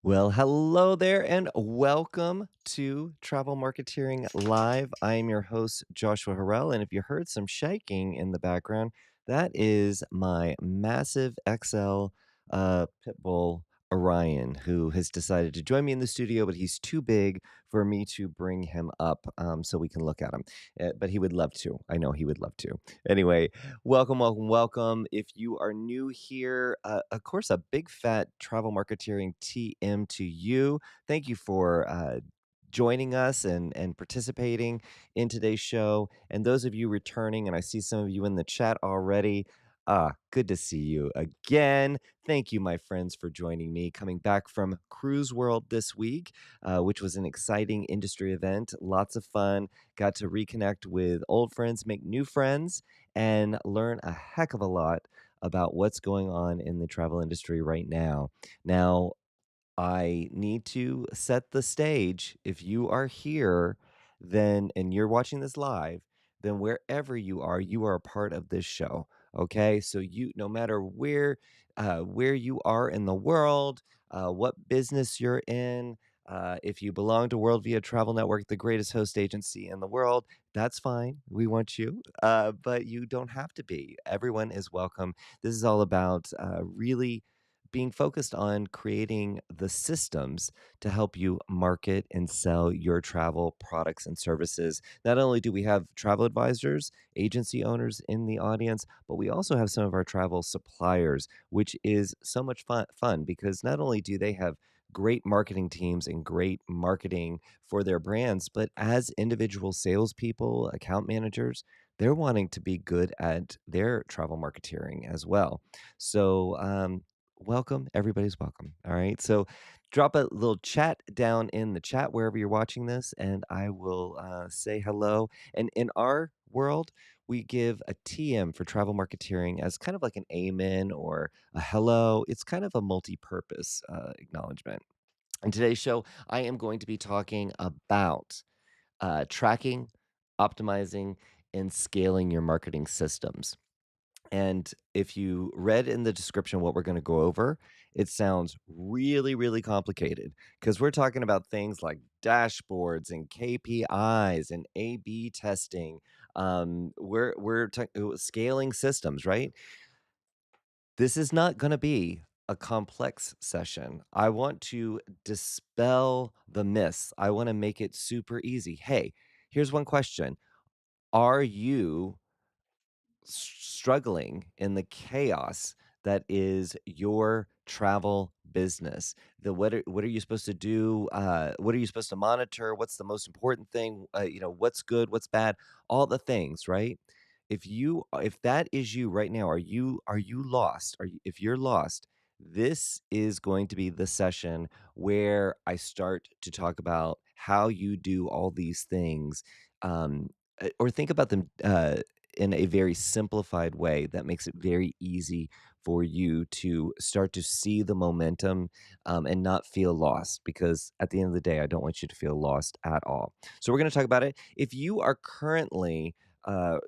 Well, hello there and welcome to Travel Marketeering Live. I am your host, Joshua Harrell. And if you heard some shaking in the background, that is my massive XL pit bull, Orion, who has decided to join me in the studio, but he's too big for me to bring him up so we can look at him. But he would love to. I know he would love to. Anyway, welcome, welcome, welcome. If you are new here, of course, a big fat travel marketeering TM to you. Thank you for joining us and participating in today's show. And those of you returning, and I see some of you in the chat already. Good to see you again. Thank you, my friends, for joining me. Coming back from Cruise World this week, which was an exciting industry event. Lots of fun. Got to reconnect with old friends, make new friends, and learn a heck of a lot about what's going on in the travel industry right now. Now, I need to set the stage. If you are here, then and you're watching this live, then wherever you are a part of this show. Okay, so you, no matter where you are in the world, what business you're in. If you belong to WorldVia Travel Network, the greatest host agency in the world, that's fine. We want you, but you don't have to be. Everyone is welcome. This is all about really being focused on creating the systems to help you market and sell your travel products and services. Not only do we have travel advisors, agency owners in the audience, but we also have some of our travel suppliers, which is so much fun because not only do they have great marketing teams and great marketing for their brands, but as individual salespeople, account managers, they're wanting to be good at their travel marketeering as well. So, welcome. Everybody's welcome. All right. So drop a little chat down in the chat wherever you're watching this, and I will say hello. And in our world, we give a TM for travel marketeering as kind of like an amen or a hello. It's kind of a multi purpose acknowledgement. In today's show, I am going to be talking about tracking, optimizing, and scaling your marketing systems. And if you read in the description what we're going to go over, it sounds really, really complicated because we're talking about things like dashboards and KPIs and A/B testing. We're scaling systems, right? This is not going to be a complex session. I want to dispel the myths. I want to make it super easy. Hey, here's one question: Are you struggling in the chaos that is your travel business? What are you supposed to do? What are you supposed to monitor? What's the most important thing? What's good, what's bad, all the things, right? If that is you right now, are you lost? If you're lost, this is going to be the session where I start to talk about how you do all these things, or think about them in a very simplified way that makes it very easy for you to start to see the momentum, and not feel lost. Because at the end of the day, I don't want you to feel lost at all. So we're going to talk about it. If you are currently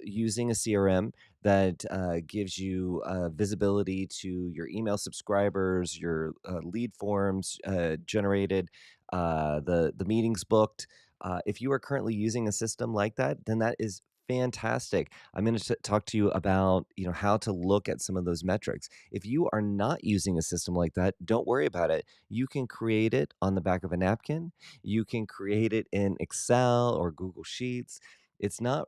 using a CRM that gives you visibility to your email subscribers, your lead forms generated, the meetings booked. If you are currently using a system like that, then that is fantastic. I'm going to talk to you about, how to look at some of those metrics. If you are not using a system like that, don't worry about it. You can create it on the back of a napkin. You can create it in Excel or Google Sheets. It's not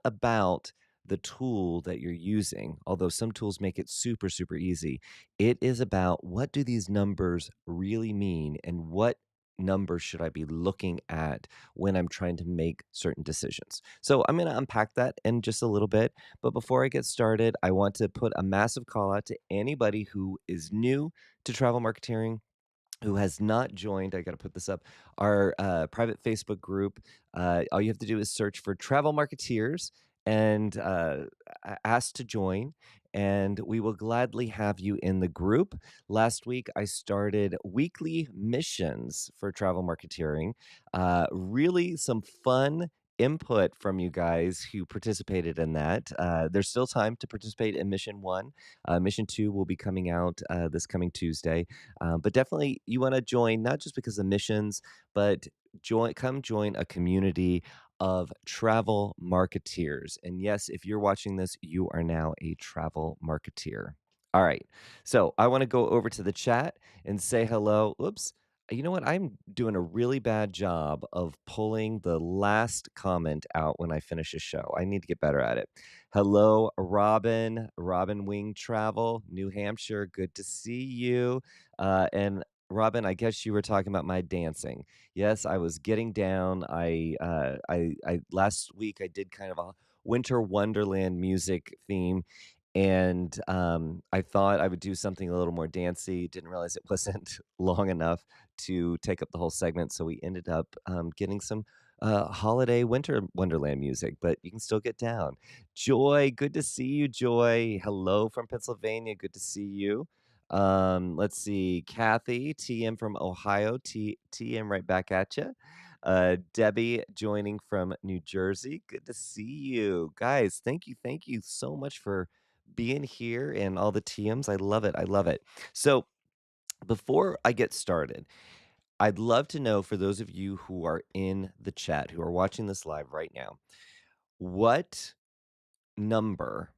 about the tool that you're using, although some tools make it super, super easy. It is about, what do these numbers really mean, and what numbers should I be looking at when I'm trying to make certain decisions. So I'm going to unpack that in just a little bit. But before I get started, I want to put a massive call out to anybody who is new to travel marketing, who has not joined. I got to put this up, our private Facebook group. All you have to do is search for Travel Marketeers and ask to join, and we will gladly have you in the group. Last week, I started weekly missions for travel marketeering. Really some fun input from you guys who participated in that. There's still time to participate in mission one. Mission two will be coming out this coming Tuesday. But definitely, you want to join not just because of missions, but come join a community of travel marketeers. And yes, if you're watching this, you are now a travel marketeer. All right. So I want to go over to the chat and say hello. Oops. You know what? I'm doing a really bad job of pulling the last comment out when I finish a show. I need to get better at it. Hello, Robin, Robin Wing Travel, New Hampshire. Good to see you. And Robin, I guess you were talking about my dancing. Yes, I was getting down. I last week I did kind of a winter wonderland music theme, and I thought I would do something a little more dancey. Didn't realize it wasn't long enough to take up the whole segment, so we ended up getting some holiday winter wonderland music, but you can still get down. Joy, good to see you, Joy. Hello from Pennsylvania, good to see you. Let's see, Kathy, TM from Ohio, TM right back at you. Debbie joining from New Jersey, good to see you. Guys, thank you so much for being here and all the TMs. I love it. I love it. So before I get started, I'd love to know for those of you who are in the chat, who are watching this live right now, what number,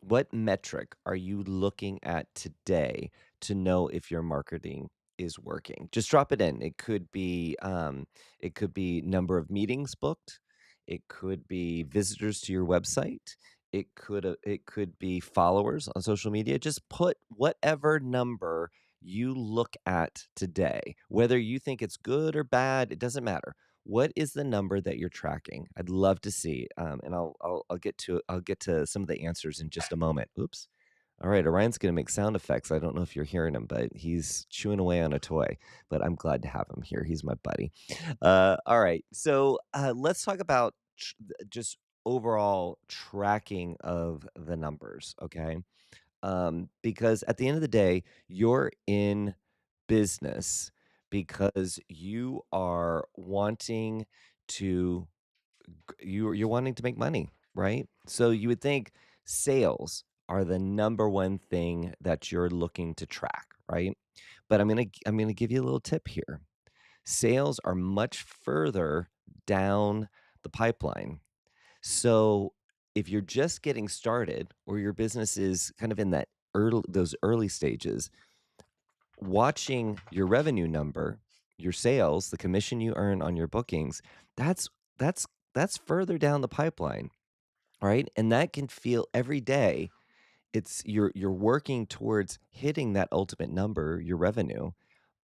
what metric are you looking at today to know if your marketing is working? Just drop it in. It could be number of meetings booked. It could be visitors to your website. It could be followers on social media. Just put whatever number you look at today, whether you think it's good or bad, it doesn't matter. What is the number that you're tracking? I'd love to see, and I'll get to some of the answers in just a moment. Oops. All right, Orion's going to make sound effects. I don't know if you're hearing him, but he's chewing away on a toy. But I'm glad to have him here. He's my buddy. All right, so let's talk about just overall tracking of the numbers. Okay, because at the end of the day, you're in business because you are wanting to you're wanting to make money, right? So you would think sales are the number one thing that you're looking to track, right? But I'm gonna give you a little tip here. Sales are much further down the pipeline. So if you're just getting started or your business is kind of in that those early stages, watching your revenue number, your sales, the commission you earn on your bookings, that's that's that's further down the pipeline, right? And that can feel every day it's you're working towards hitting that ultimate number, your revenue,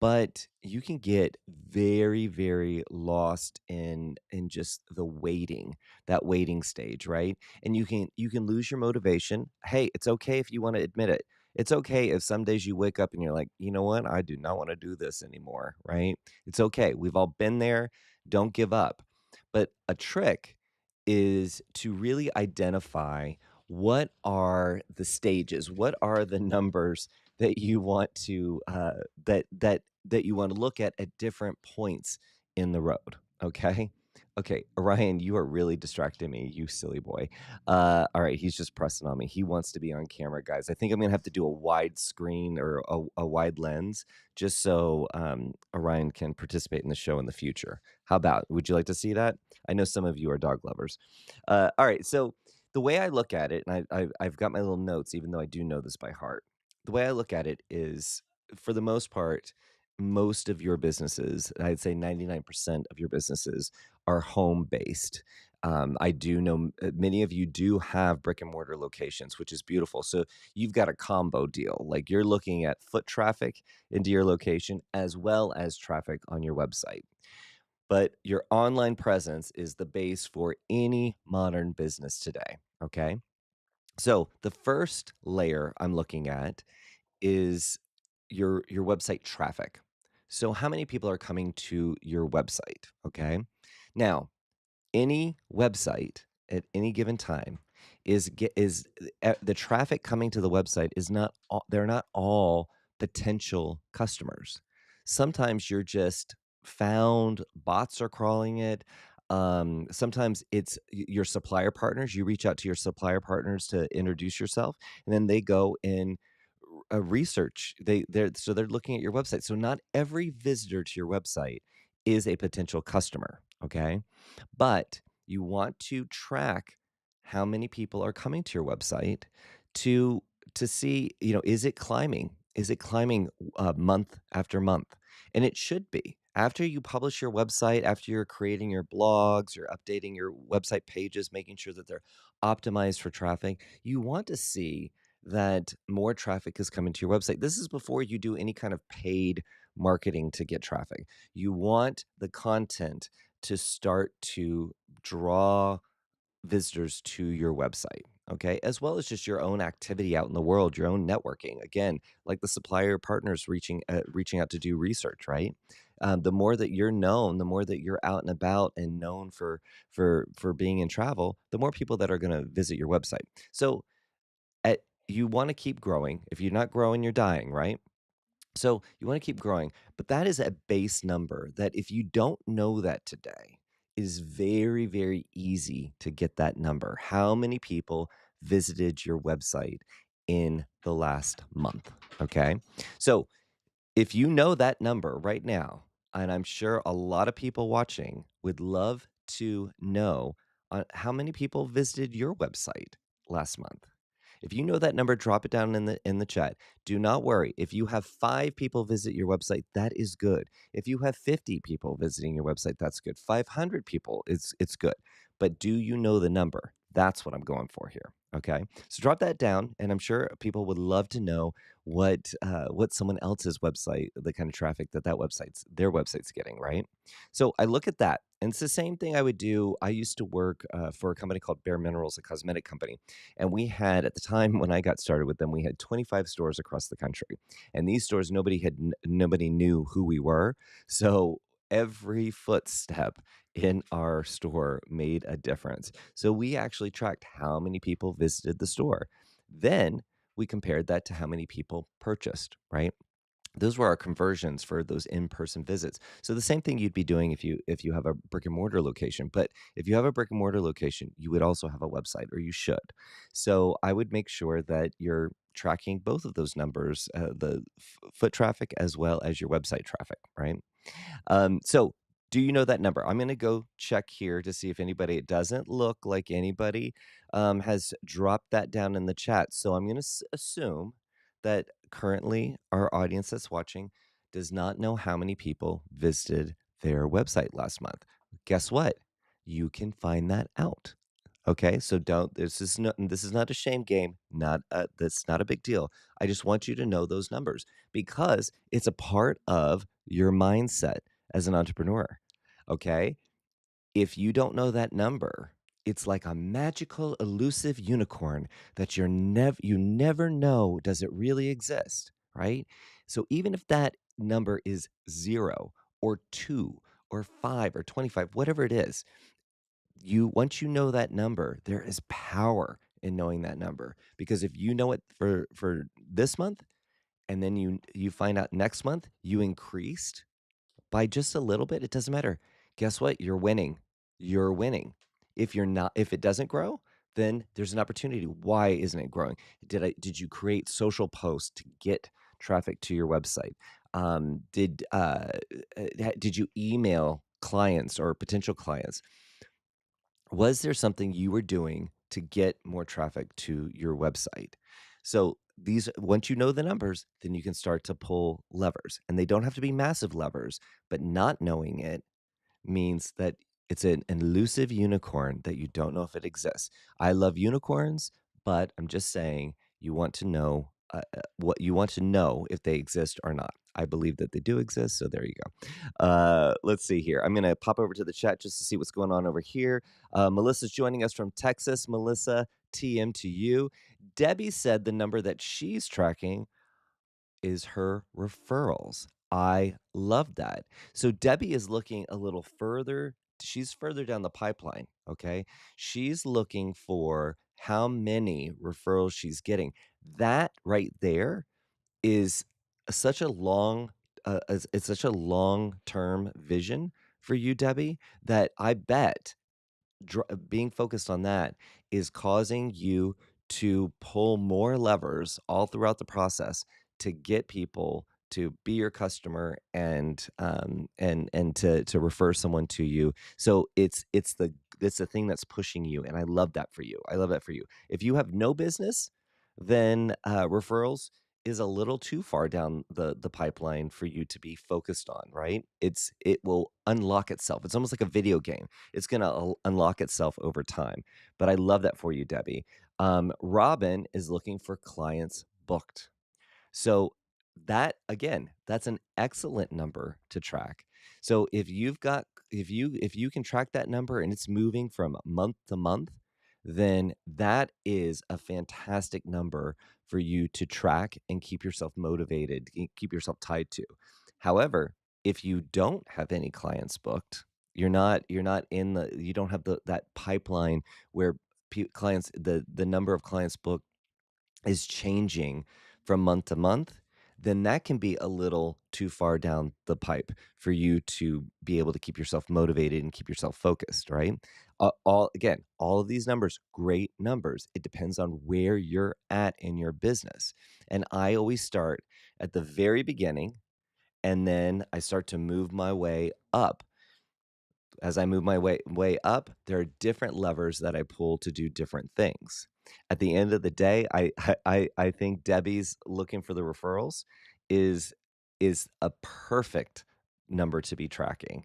but you can get very, very lost in just the waiting, that waiting stage, right? And you can lose your motivation. Hey, it's okay if you wanna admit it. It's okay if some days you wake up and you're like, "You know what? I do not wanna do this anymore," right? It's okay. We've all been there. Don't give up. But a trick is to really identify what are the stages, what are the numbers that you want to that you want to look at different points in the road. Okay. Okay, Orion, you are really distracting me, you silly boy. All right, he's just pressing on me. He wants to be on camera, guys. I think I'm gonna have to do a wide screen or a wide lens just so Orion can participate in the show in the future. How about? Would you like to see that? I know some of you are dog lovers. All right, so the way I look at it, and I've got my little notes, even though I do know this by heart. The way I look at it is, for the most part, most of your businesses, I'd say 99% of your businesses are home based. I do know many of you do have brick and mortar locations, which is beautiful. So you've got a combo deal. Like you're looking at foot traffic into your location as well as traffic on your website. But your online presence is the base for any modern business today. Okay. So the first layer I'm looking at is your website traffic. So how many people are coming to your website, okay? Now, any website at any given time the traffic coming to the website is not all, they're not all potential customers. Sometimes you're just found, bots are crawling it. Sometimes it's your supplier partners. You reach out to your supplier partners to introduce yourself, and then they go and research. They're looking at your website. So not every visitor to your website is a potential customer. Okay, but you want to track how many people are coming to your website to see, is it climbing? Is it climbing month after month? And it should be. After you publish your website, after you're creating your blogs, you're updating your website pages, making sure that they're optimized for traffic, you want to see that more traffic is coming to your website. This is before you do any kind of paid marketing to get traffic. You want the content to start to draw visitors to your website, okay? As well as just your own activity out in the world, your own networking. Again, like the supplier partners reaching out to do research, right? The more that you're known, the more that you're out and about and known for being in travel, the more people that are going to visit your website. So, you want to keep growing. If you're not growing, you're dying, right? So you want to keep growing, but that is a base number that if you don't know that today, it is very, very easy to get that number. How many people visited your website in the last month? Okay. So if you know that number right now, and I'm sure a lot of people watching would love to know how many people visited your website last month. If you know that number, drop it down in the chat. Do not worry. If you have 5 people visit your website, that is good. If you have 50 people visiting your website, that's good. 500 people, it's good. But do you know the number? That's what I'm going for here. Okay. So drop that down, and I'm sure people would love to know what someone else's website, the kind of traffic that their website's getting, right? So I look at that, and it's the same thing I would do. I used to work for a company called Bare Minerals, a cosmetic company, and we had, at the time when I got started with them, we had 25 stores across the country, and these stores nobody knew who we were, so every footstep in our store made a difference. So we actually tracked how many people visited the store. Then we compared that to how many people purchased, right? Those were our conversions for those in-person visits. So the same thing you'd be doing if you have a brick and mortar location, but if you have a brick and mortar location, you would also have a website, or you should. So I would make sure that you're tracking both of those numbers, the foot traffic as well as your website traffic, right? So do you know that number? I'm going to go check here to see if anybody, it doesn't look like anybody has dropped that down in the chat. So I'm going to assume that currently our audience that's watching does not know how many people visited their website last month. Guess what? You can find that out. Okay, so don't, this is not a shame game, that's not a big deal. I just want you to know those numbers because it's a part of your mindset as an entrepreneur. Okay? If you don't know that number, it's like a magical elusive unicorn that you never know, does it really exist, right? So even if that number is 0 or 2 or 5 or 25, whatever it is, once you know that number, there is power in knowing that number, because if you know it for this month, and then you find out next month you increased by just a little bit, it doesn't matter. Guess what? You're winning. You're winning. If it doesn't grow, then there's an opportunity. Why isn't it growing? Did you create social posts to get traffic to your website? Did you email clients or potential clients? Was there something you were doing to get more traffic to your website? So once you know the numbers, then you can start to pull levers, and they don't have to be massive levers, but not knowing it means that it's an elusive unicorn that you don't know if it exists. I love unicorns, but I'm just saying you want to know what you want to know if they exist or not. I believe that they do exist, so there you go. Let's see here. I'm going to pop over to the chat just to see what's going on over here. Melissa's joining us from Texas. Melissa, TM to you. Debbie said the number that she's tracking is her referrals. I love that. So Debbie is looking a little further. She's further down the pipeline. Okay. She's looking for how many referrals she's getting. That right there is such a long, it's such a long term vision for you, Debbie, that I bet being focused on that is causing you to pull more levers all throughout the process to get people to be your customer and to refer someone to you. So it's the thing that's pushing you, and I love that for you. I love that for you. If you have no business, then referrals is a little too far down the pipeline for you to be focused on, right? It will unlock itself. It's almost like a video game. It's gonna unlock itself over time. But I love that for you, Debbie. Robin is looking for clients booked. So that again, that's an excellent number to track. So if you can track that number and it's moving from month to month, then that is a fantastic number for you to track and keep yourself motivated, keep yourself tied to. However, if you don't have any clients booked, you're not in the you don't have that pipeline where clients the number of clients booked is changing from month to month, then that can be a little too far down the pipe for you to be able to keep yourself motivated and keep yourself focused, right? All again, all of these numbers, great numbers. It depends on where you're at in your business. And I always start at the very beginning and then I start to move my way up. As I move my way up, there are different levers that I pull to do different things. At the end of the day, I think Debbie's looking for the referrals is is a perfect number to be tracking.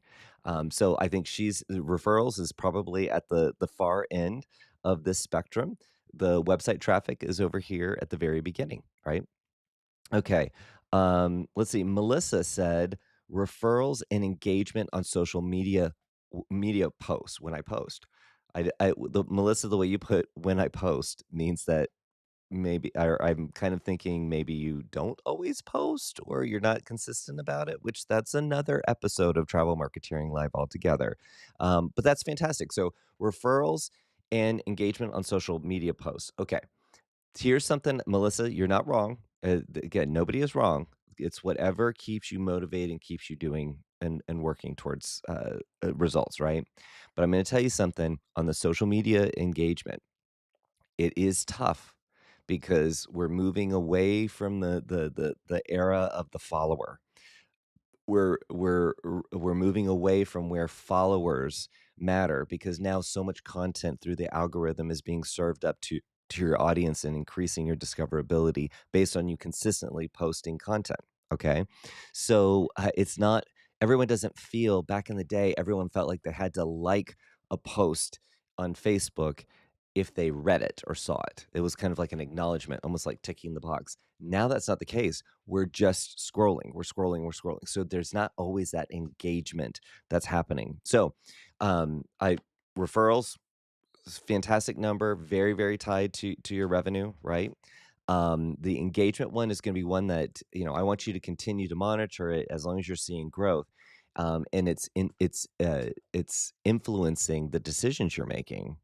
So I think she's referrals is probably at the far end of this spectrum. The website traffic is over here at the very beginning, right? Okay. Let's see. Melissa said referrals and engagement on social media media posts when I post. Melissa, the way you put when I post means that maybe or I'm kind of thinking maybe you don't always post or you're not consistent about it, which that's another episode of Travel Marketeering Live altogether. But that's fantastic. So referrals and engagement on social media posts. Okay. Here's something, Melissa, you're not wrong. Again, nobody is wrong. It's whatever keeps you motivated and keeps you doing and working towards results, right? But I'm going to tell you something on the social media engagement. It is tough because we're moving away from the era of the follower. We're moving away from where followers matter because now so much content through the algorithm is being served up to your audience and increasing your discoverability based on you consistently posting content. Okay, so it's not everyone doesn't feel back in the day. Everyone felt like they had to like a post on Facebook if they read it or saw it. It was kind of like an acknowledgement, almost like ticking the box. Now that's not the case. We're just scrolling. We're scrolling. We're scrolling. So there's not always that engagement that's happening. So, I referrals, fantastic number, very very tied to your revenue, right? The engagement one is going to be one that I want you to continue to monitor it as long as you're seeing growth, and it's influencing the decisions you're making,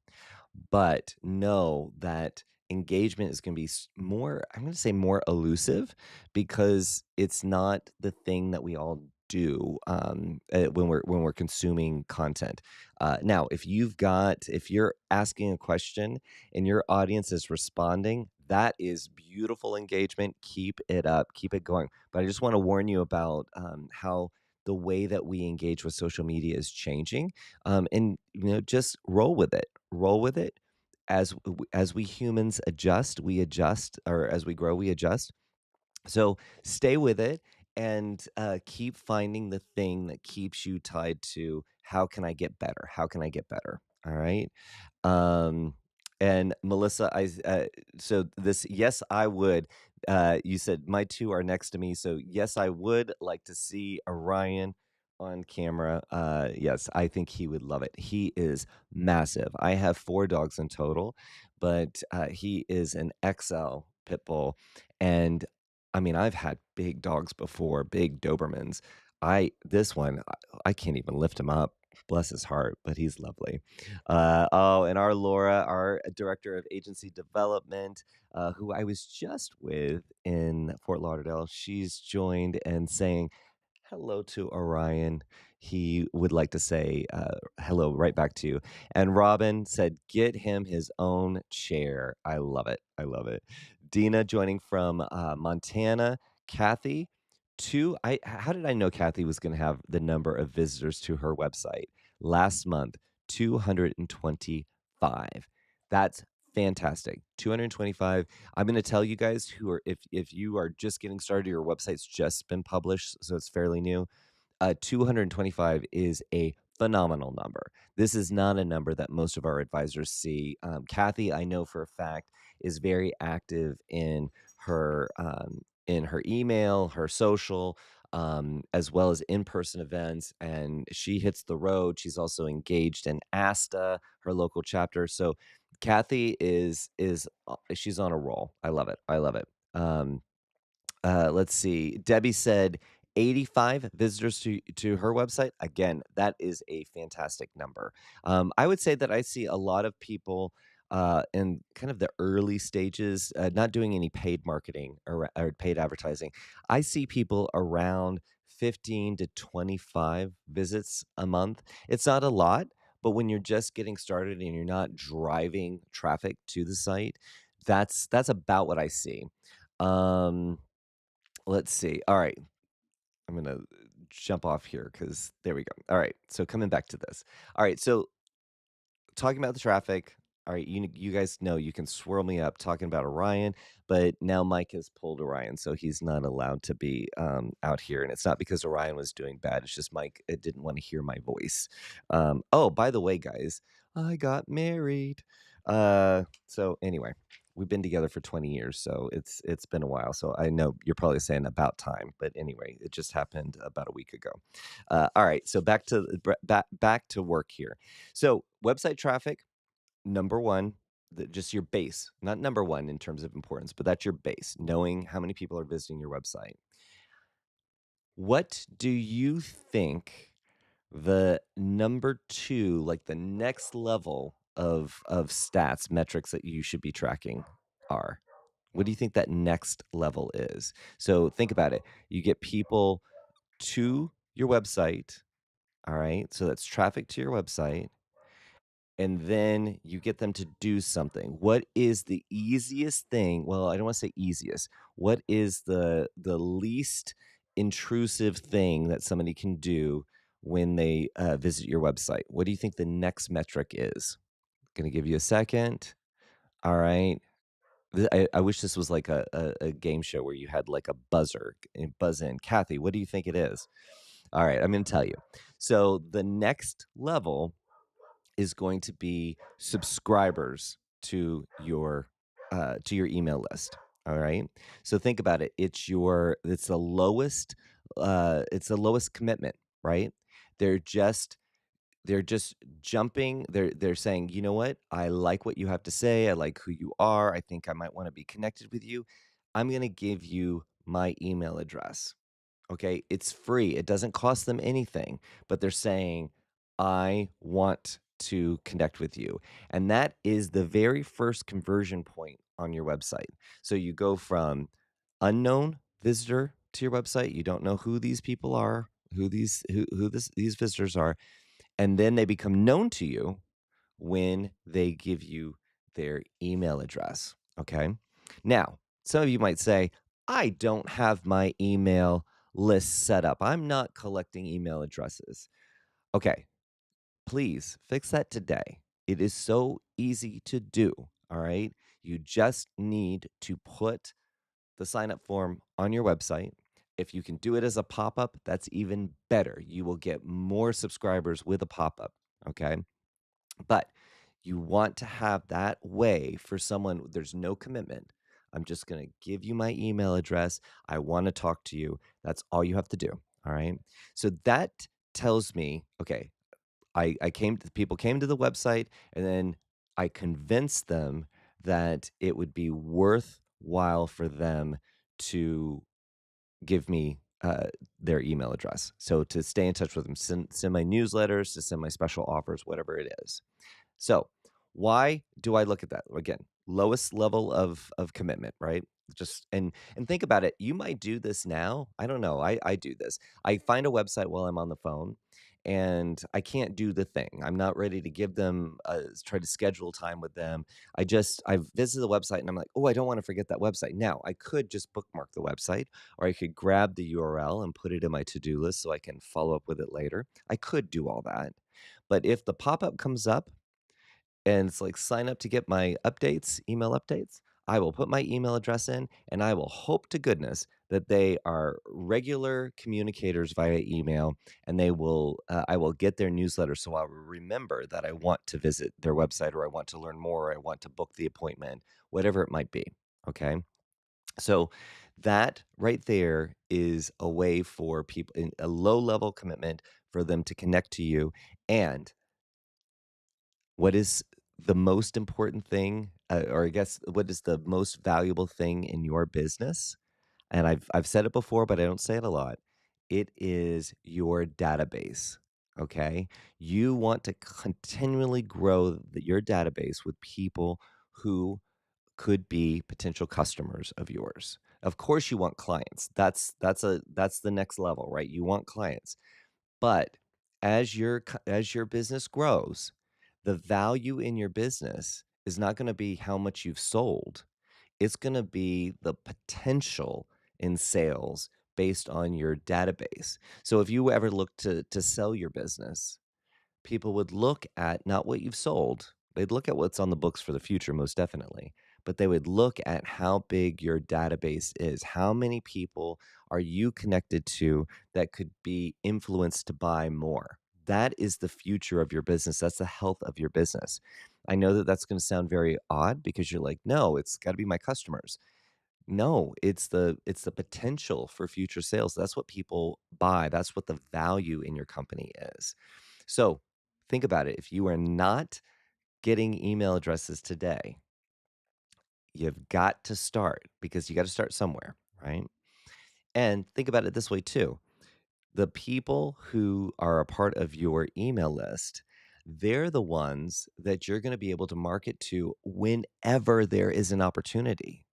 but know that engagement is going to be more, I'm going to say more elusive because it's not the thing that we all do when we're consuming content. Now, if you're asking a question and your audience is responding, that is beautiful engagement. Keep it up, keep it going. But I just want to warn you about how the way that we engage with social media is changing, and just roll with it. Roll with it. As we humans adjust, we adjust, or as we grow, we adjust. So stay with it and keep finding the thing that keeps you tied to how can I get better? How can I get better? All right. Um, and Melissa, so this, yes, I would. You said my two are next to me, so yes, I would like to see Orion on camera. Yes, I think he would love it. He is massive. I have four dogs in total, but he is an XL pit bull, and I mean, I've had big dogs before, big Dobermans. This one, I can't even lift him up. Bless his heart, but he's lovely. Oh, and our Laura, our director of agency development, who I was just with in Fort Lauderdale, she's joined and saying hello to Orion. He would like to say hello right back to you. And Robin said, get him his own chair. I love it. I love it. Dina joining from Montana. Kathy, how did I know Kathy was going to have the number of visitors to her website last month? 225. That's fantastic. 225. I'm going to tell you guys who are if you are just getting started, your website's just been published, so it's fairly new. 225 is a phenomenal number. This is not a number that most of our advisors see. Kathy, I know for a fact, is very active in her email, her social, as well as in-person events, and she hits the road. She's also engaged in ASTA, her local chapter. So Kathy is she's on a roll. I love it. I love it. Let's see. Debbie said 85 visitors to her website. Again, that is a fantastic number. I would say that I see a lot of people in kind of the early stages, not doing any paid marketing or paid advertising. I see people around 15 to 25 visits a month. It's not a lot, but when you're just getting started and you're not driving traffic to the site, that's about what I see. Um, Let's see. All right. I'm going to jump off here because there we go. All right. So coming back to this. All right. So talking about the traffic. All right, you guys know you can swirl me up talking about Orion, but now Mike has pulled Orion, so he's not allowed to be out here. And it's not because Orion was doing bad; it's just Mike didn't want to hear my voice. Oh, by the way, guys, I got married. So anyway, we've been together for 20 years, so it's been a while. So I know you're probably saying about time, but anyway, it just happened about a week ago. All right, so back to work here. So website traffic, number one, just your base, not number one in terms of importance, but that's your base, knowing how many people are visiting your website. What do you think the number two, like the next level of stats, metrics that you should be tracking are? What do you think that next level is? So think about it. You get people to your website, all right? So that's traffic to your website, and then you get them to do something. What is the easiest thing? Well, I don't want to say easiest. What is the least intrusive thing that somebody can do when they visit your website? What do you think the next metric is? Going to give you a second. All right. I wish this was like a game show where you had like a buzzer and buzz in. Kathy, what do you think it is? All right, I'm going to tell you. So the next level is going to be subscribers to your email list. All right. So think about it. It's the lowest commitment, right? They're just they're just jumping. They're saying, you know what? I like what you have to say. I like who you are. I think I might want to be connected with you. I'm going to give you my email address. Okay, it's free. It doesn't cost them anything, but they're saying, I want to connect with you. And that is the very first conversion point on your website. So you go from unknown visitor to your website. You don't know who these people are, these visitors are, and then they become known to you when they give you their email address. Okay. Now, some of you might say, I don't have my email list set up. I'm not collecting email addresses. Okay. Please fix that today. It is so easy to do. All right. You just need to put the sign up form on your website. If you can do it as a pop up, that's even better. You will get more subscribers with a pop up. Okay. But you want to have that way for someone, there's no commitment. I'm just going to give you my email address. I want to talk to you. That's all you have to do. All right. So that tells me, okay, people came to the website, and then I convinced them that it would be worthwhile for them to give me their email address. So to stay in touch with them, send my newsletters, to send my special offers, whatever it is. So why do I look at that? Again, lowest level of commitment, right? Just and think about it. You might do this now. I don't know. I do this. I find a website while I'm on the phone and I can't do the thing. I'm not ready to give them try to schedule time with them. I've visited the website and I'm like, "Oh, I don't want to forget that website." Now, I could just bookmark the website or I could grab the URL and put it in my to-do list so I can follow up with it later. I could do all that. But if the pop-up comes up and it's like, "Sign up to get my updates, email updates," I will put my email address in, and I will hope to goodness that they are regular communicators via email, and I will get their newsletter, so I'll remember that I want to visit their website, or I want to learn more, or I want to book the appointment, whatever it might be, okay? So, that right there is a way for people in a low-level commitment for them to connect to you, and what is the most important thing, or I guess what is the most valuable thing in your business? And I've said it before, but I don't say it a lot. It is your database. Okay, you want to continually grow your database with people who could be potential customers of yours. Of course, you want clients. That's the next level, right? You want clients. But as your business grows, the value in your business is not gonna be how much you've sold. It's gonna be the potential in sales based on your database. So if you ever look to sell your business, people would look at not what you've sold. They'd look at what's on the books for the future, most definitely. But they would look at how big your database is. How many people are you connected to that could be influenced to buy more? That is the future of your business. That's the health of your business. I know that that's going to sound very odd because you're like, no, it's got to be my customers. No, it's the potential for future sales. That's what people buy. That's what the value in your company is. So, think about it. If you are not getting email addresses today, you've got to start because you got to start somewhere, right? And think about it this way too. The people who are a part of your email list, they're the ones that you're going to be able to market to whenever there is an opportunity.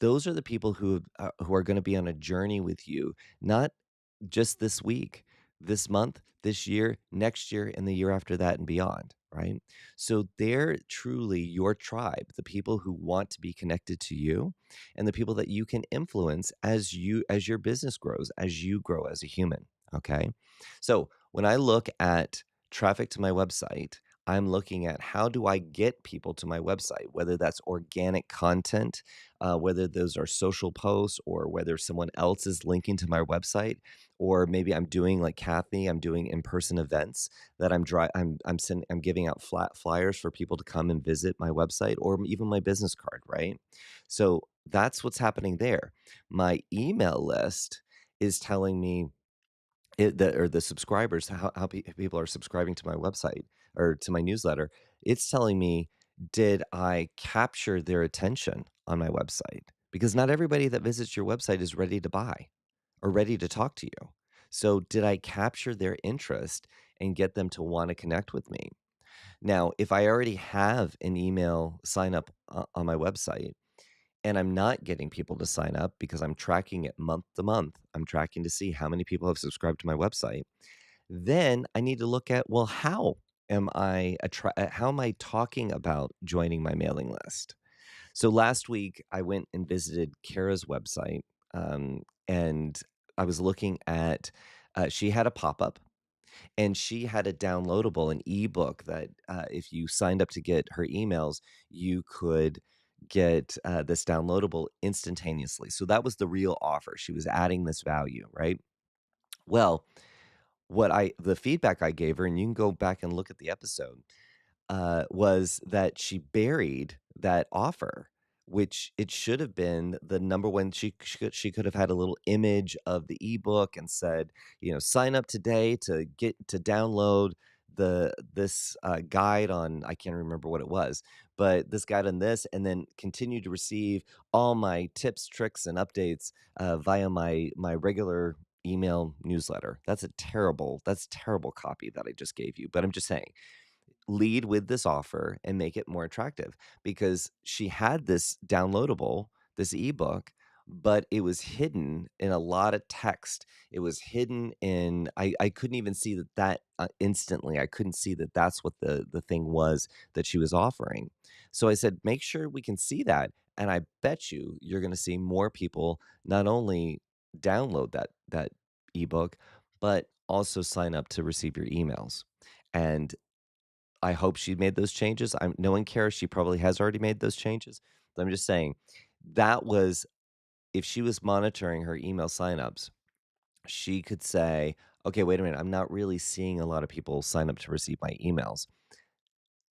Those are the people who are gonna be on a journey with you, not just this week, this month, this year, next year, and the year after that and beyond, right? So they're truly your tribe, the people who want to be connected to you and the people that you can influence as your business grows, as you grow as a human, okay? So when I look at traffic to my website, I'm looking at how do I get people to my website, whether that's organic content, whether those are social posts or whether someone else is linking to my website, or maybe I'm doing like Kathy, I'm doing in-person events that I'm giving out flat flyers for people to come and visit my website or even my business card, right? So that's what's happening there. My email list is telling me the subscribers, how people are subscribing to my website or to my newsletter, it's telling me, did I capture their attention on my website? Because not everybody that visits your website is ready to buy or ready to talk to you. So, did I capture their interest and get them to want to connect with me? Now, if I already have an email sign up on my website, and I'm not getting people to sign up because I'm tracking it month to month. I'm tracking to see how many people have subscribed to my website. Then I need to look at, well, how am I talking about joining my mailing list? So last week I went and visited Kara's website, and I was looking at. She had a pop up and she had a downloadable, an ebook that if you signed up to get her emails, you could get this downloadable instantaneously. So that was the real offer. She was adding this value, right? Well, the feedback I gave her, and you can go back and look at the episode, was that she buried that offer, which it should have been the number one. She could have had a little image of the ebook and said, sign up today to get to download this guide on, I can't remember what it was, but this guide on this, and then continue to receive all my tips, tricks, and updates via my regular email newsletter. That's terrible copy that I just gave you, but I'm just saying lead with this offer and make it more attractive because she had this downloadable, this ebook, but it was hidden in a lot of text. It was hidden in I couldn't even see that instantly. I couldn't see that that's what the thing was that she was offering. So I said, "Make sure we can see that." And I bet you're going to see more people not only download that ebook, but also sign up to receive your emails. And I hope she made those changes. No one cares. She probably has already made those changes. But I'm just saying that was if she was monitoring her email signups, she could say, okay, wait a minute. I'm not really seeing a lot of people sign up to receive my emails.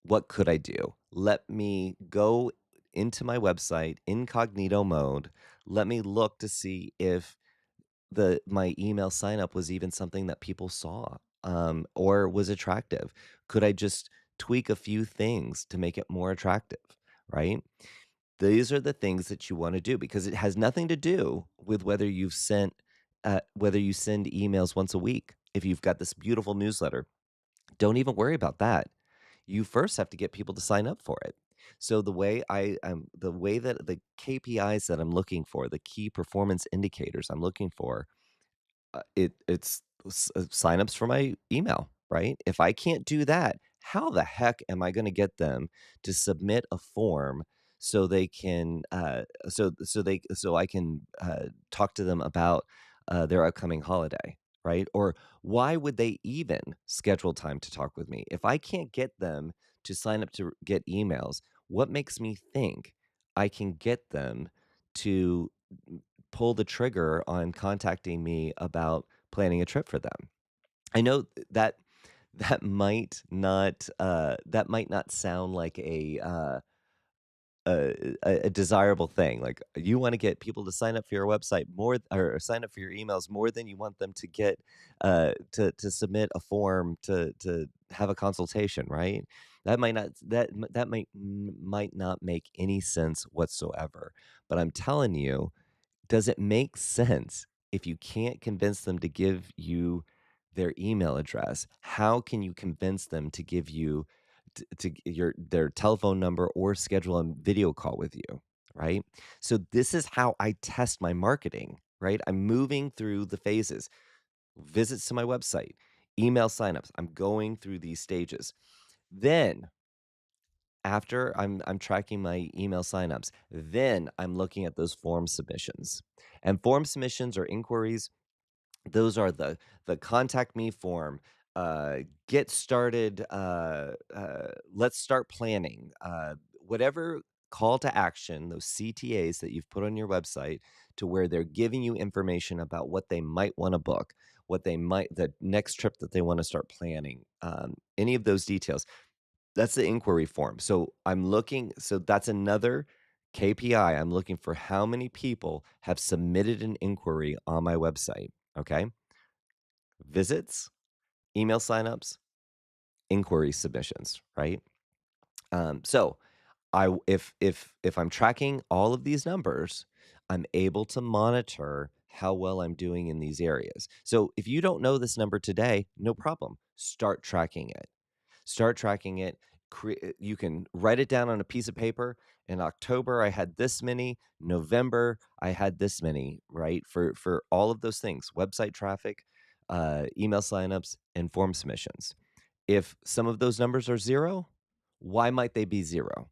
What could I do? Let me go into my website, incognito mode. Let me look to see if my email sign up was even something that people saw, or was attractive. Could I just tweak a few things to make it more attractive, right? These are the things that you wanna do because it has nothing to do with whether you send emails once a week. If you've got this beautiful newsletter, don't even worry about that. You first have to get people to sign up for it. So the way that the KPIs that I'm looking for, the key performance indicators I'm looking for, it's signups for my email, right? If I can't do that, how the heck am I gonna get them to submit a form so they can, so I can, talk to them about, their upcoming holiday, right? Or why would they even schedule time to talk with me? If I can't get them to sign up to get emails, what makes me think I can get them to pull the trigger on contacting me about planning a trip for them? I know that might not sound like a desirable thing. Like you want to get people to sign up for your website more or sign up for your emails more than you want them to get to submit a form to have a consultation, right? That might not make any sense whatsoever. But I'm telling you, does it make sense if you can't convince them to give you their email address? How can you convince them to give you their telephone number or schedule a video call with you, right? So this is how I test my marketing, right? I'm moving through the phases. Visits to my website, email signups. I'm going through these stages. Then after I'm tracking my email signups, then I'm looking at those form submissions. And form submissions or inquiries, those are the contact me form, get started, let's start planning, whatever call to action, those CTAs that you've put on your website to where they're giving you information about what they might want to book, the next trip that they want to start planning, any of those details. That's the inquiry form. So that's another KPI. I'm looking for how many people have submitted an inquiry on my website, okay? Visits, email signups, inquiry submissions, right? So if I'm tracking all of these numbers, I'm able to monitor how well I'm doing in these areas. So if you don't know this number today, no problem. Start tracking it. Start tracking it. You can write it down on a piece of paper. In October, I had this many. November, I had this many. Right for all of those things: website traffic, email signups, and form submissions. If some of those numbers are zero, why might they be zero?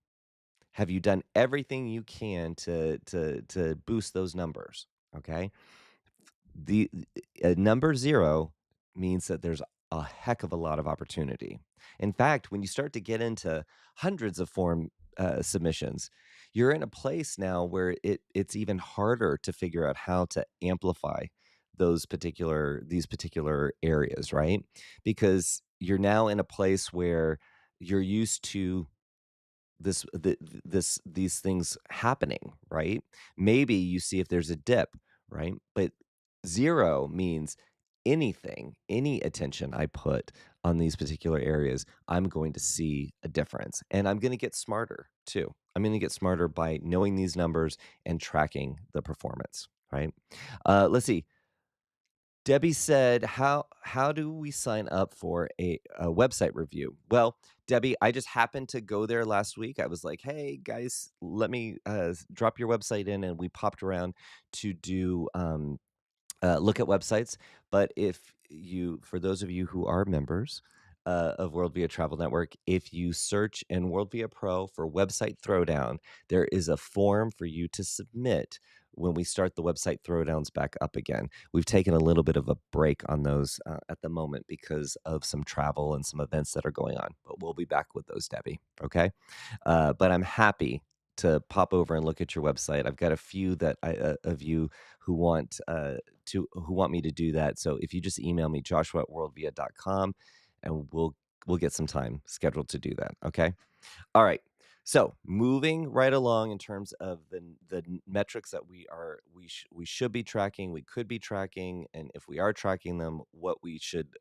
Have you done everything you can to boost those numbers? Okay. The number 0 means that there's a heck of a lot of opportunity. In fact, when you start to get into hundreds of form, submissions, you're in a place now where it's even harder to figure out how to amplify these particular areas, right? Because you're now in a place where you're used to these things happening, right? Maybe you see if there's a dip, right? But 0 means any attention I put on these particular areas, I'm going to see a difference, and I'm gonna get smarter too. I'm gonna get smarter by knowing these numbers and tracking the performance, right? Let's see. Debbie said, "How do we sign up for a website review?" Well, Debbie, I just happened to go there last week. I was like, "Hey guys, let me drop your website in," and we popped around to do look at websites. But for those of you who are members of WorldVia Travel Network, if you search in WorldVia Pro for website throwdown, there is a form for you to submit when we start the website throwdowns back up again. We've taken a little bit of a break on those at the moment because of some travel and some events that are going on, but we'll be back with those, Debbie. Okay. But I'm happy to pop over and look at your website. I've got a few that of you who want me to do that. So if you just email me joshua@worldvia.com, and we'll get some time scheduled to do that. Okay. All right. So moving right along in terms of the metrics that we should be tracking, we could be tracking, and if we are tracking them, what we should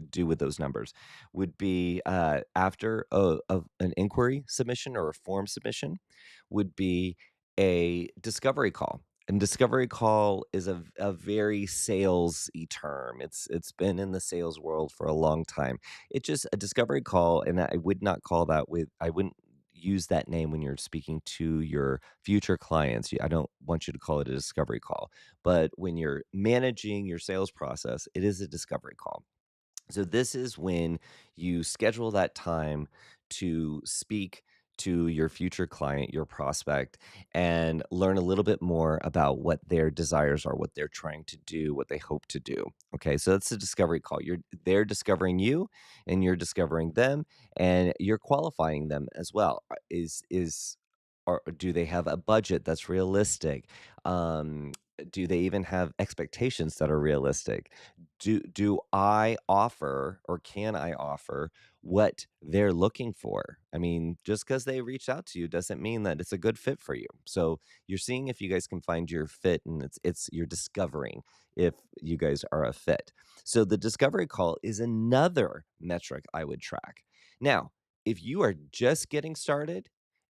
do with those numbers would be after an inquiry submission or a form submission would be a discovery call. And discovery call is a very salesy term. It's been in the sales world for a long time. It's just a discovery call, and I wouldn't use that name when you're speaking to your future clients. I don't want you to call it a discovery call, but when you're managing your sales process, it is a discovery call. So this is when you schedule that time to speak to your future client, your prospect, and learn a little bit more about what their desires are, what they're trying to do, what they hope to do. Okay, so that's the discovery call. They're discovering you, and you're discovering them, and you're qualifying them as well. Or do they have a budget that's realistic? Do they even have expectations that are realistic? Do I offer, or can I offer what they're looking for? I mean, just because they reached out to you doesn't mean that it's a good fit for you. So you're seeing if you guys can find your fit, and it's you're discovering if you guys are a fit. So the discovery call is another metric I would track. Now, if you are just getting started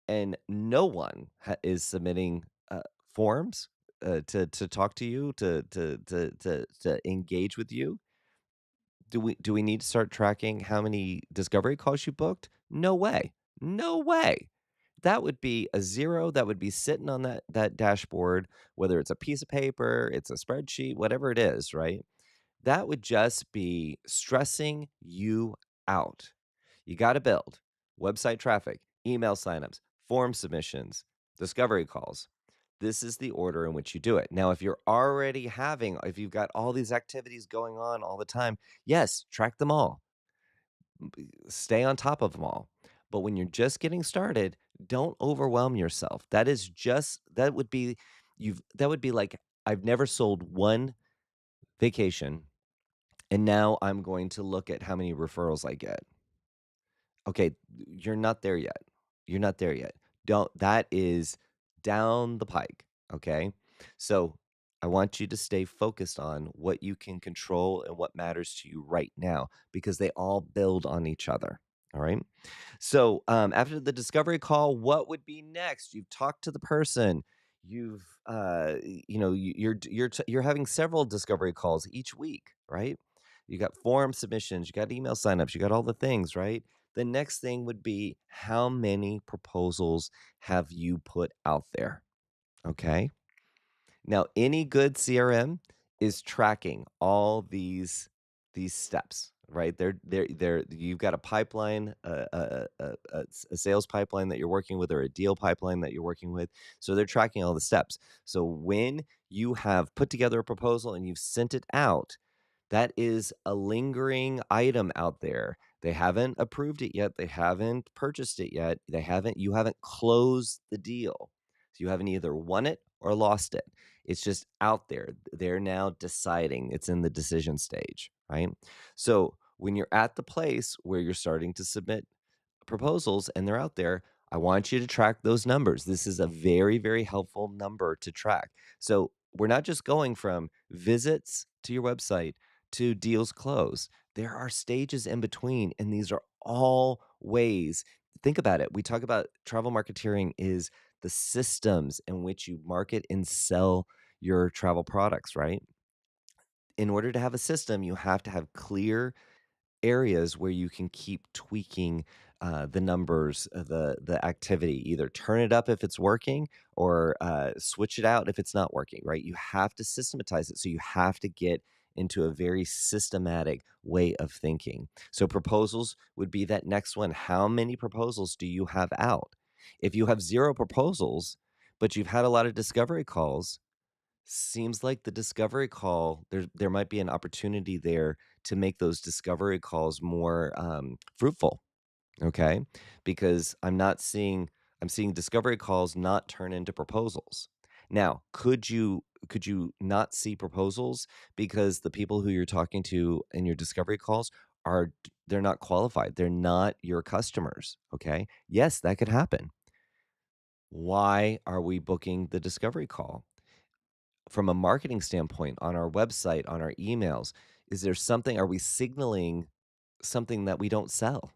and no one is submitting forms to talk to you, to engage with you, do we need to start tracking how many discovery calls you booked? No way. No way. That would be a zero that would be sitting on that dashboard, whether it's a piece of paper, it's a spreadsheet, whatever it is, right? That would just be stressing you out. You got to build website traffic, email signups, form submissions, discovery calls. This is the order in which you do it. Now, if you've got all these activities going on all the time, yes, track them all, stay on top of them all. But when you're just getting started, don't overwhelm yourself. That would be like, I've never sold one vacation, and now I'm going to look at how many referrals I get. Okay, you're not there yet. You're not there yet. Don't That is down the pike, okay? So, I want you to stay focused on what you can control and what matters to you right now, because they all build on each other, all right? So, after the discovery call, what would be next? You've talked to the person. You're having several discovery calls each week, right? You got form submissions, you got email signups, you got all the things, right? The next thing would be, how many proposals have you put out there? Okay. Now, any good CRM is tracking all these steps, right? You've got a pipeline, a sales pipeline that you're working with, or a deal pipeline that you're working with. So they're tracking all the steps. So when you have put together a proposal and you've sent it out, that is a lingering item out there. They haven't approved it yet. They haven't purchased it yet. You haven't closed the deal. So you haven't either won it or lost it. It's just out there. They're now deciding. It's in the decision stage, right? So when you're at the place where you're starting to submit proposals and they're out there, I want you to track those numbers. This is a very, very helpful number to track. So we're not just going from visits to your website to deals closed. There are stages in between, and these are all ways. Think about it. We talk about travel marketeering is the systems in which you market and sell your travel products, right? in order to have a system, you have to have clear areas where you can keep tweaking the numbers, the activity. Either turn it up if it's working, or switch it out if it's not working. Right? You have to systematize it, so you have to get into a very systematic way of thinking. So proposals would be that next one. How many proposals do you have out? If you have zero proposals, but you've had a lot of discovery calls, seems like the discovery call, there might be an opportunity there to make those discovery calls more, fruitful, okay? Because I'm seeing discovery calls not turn into proposals. Now, could you not see proposals because the people who you're talking to in your discovery calls they're not qualified, they're not your customers, okay? Yes, that could happen. Why are we booking the discovery call? From a marketing standpoint, on our website, on our emails, is there something, are we signaling something that we don't sell?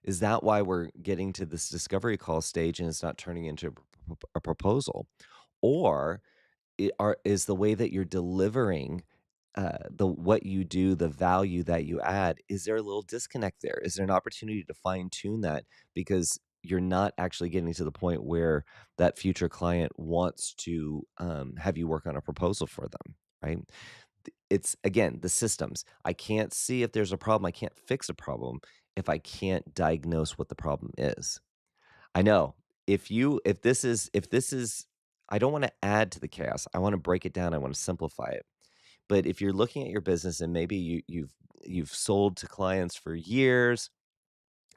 Is that why we're getting to this discovery call stage and it's not turning into a proposal? Or is the way that you're delivering the what you do, the value that you add, is there a little disconnect there? Is there an opportunity to fine tune that because you're not actually getting to the point where that future client wants to have you work on a proposal for them, right? It's again the systems. I can't see if there's a problem. I can't fix a problem if I can't diagnose what the problem is. I know. If this is I don't wanna add to the chaos, I wanna break it down, I wanna simplify it. But if you're looking at your business and maybe you've sold to clients for years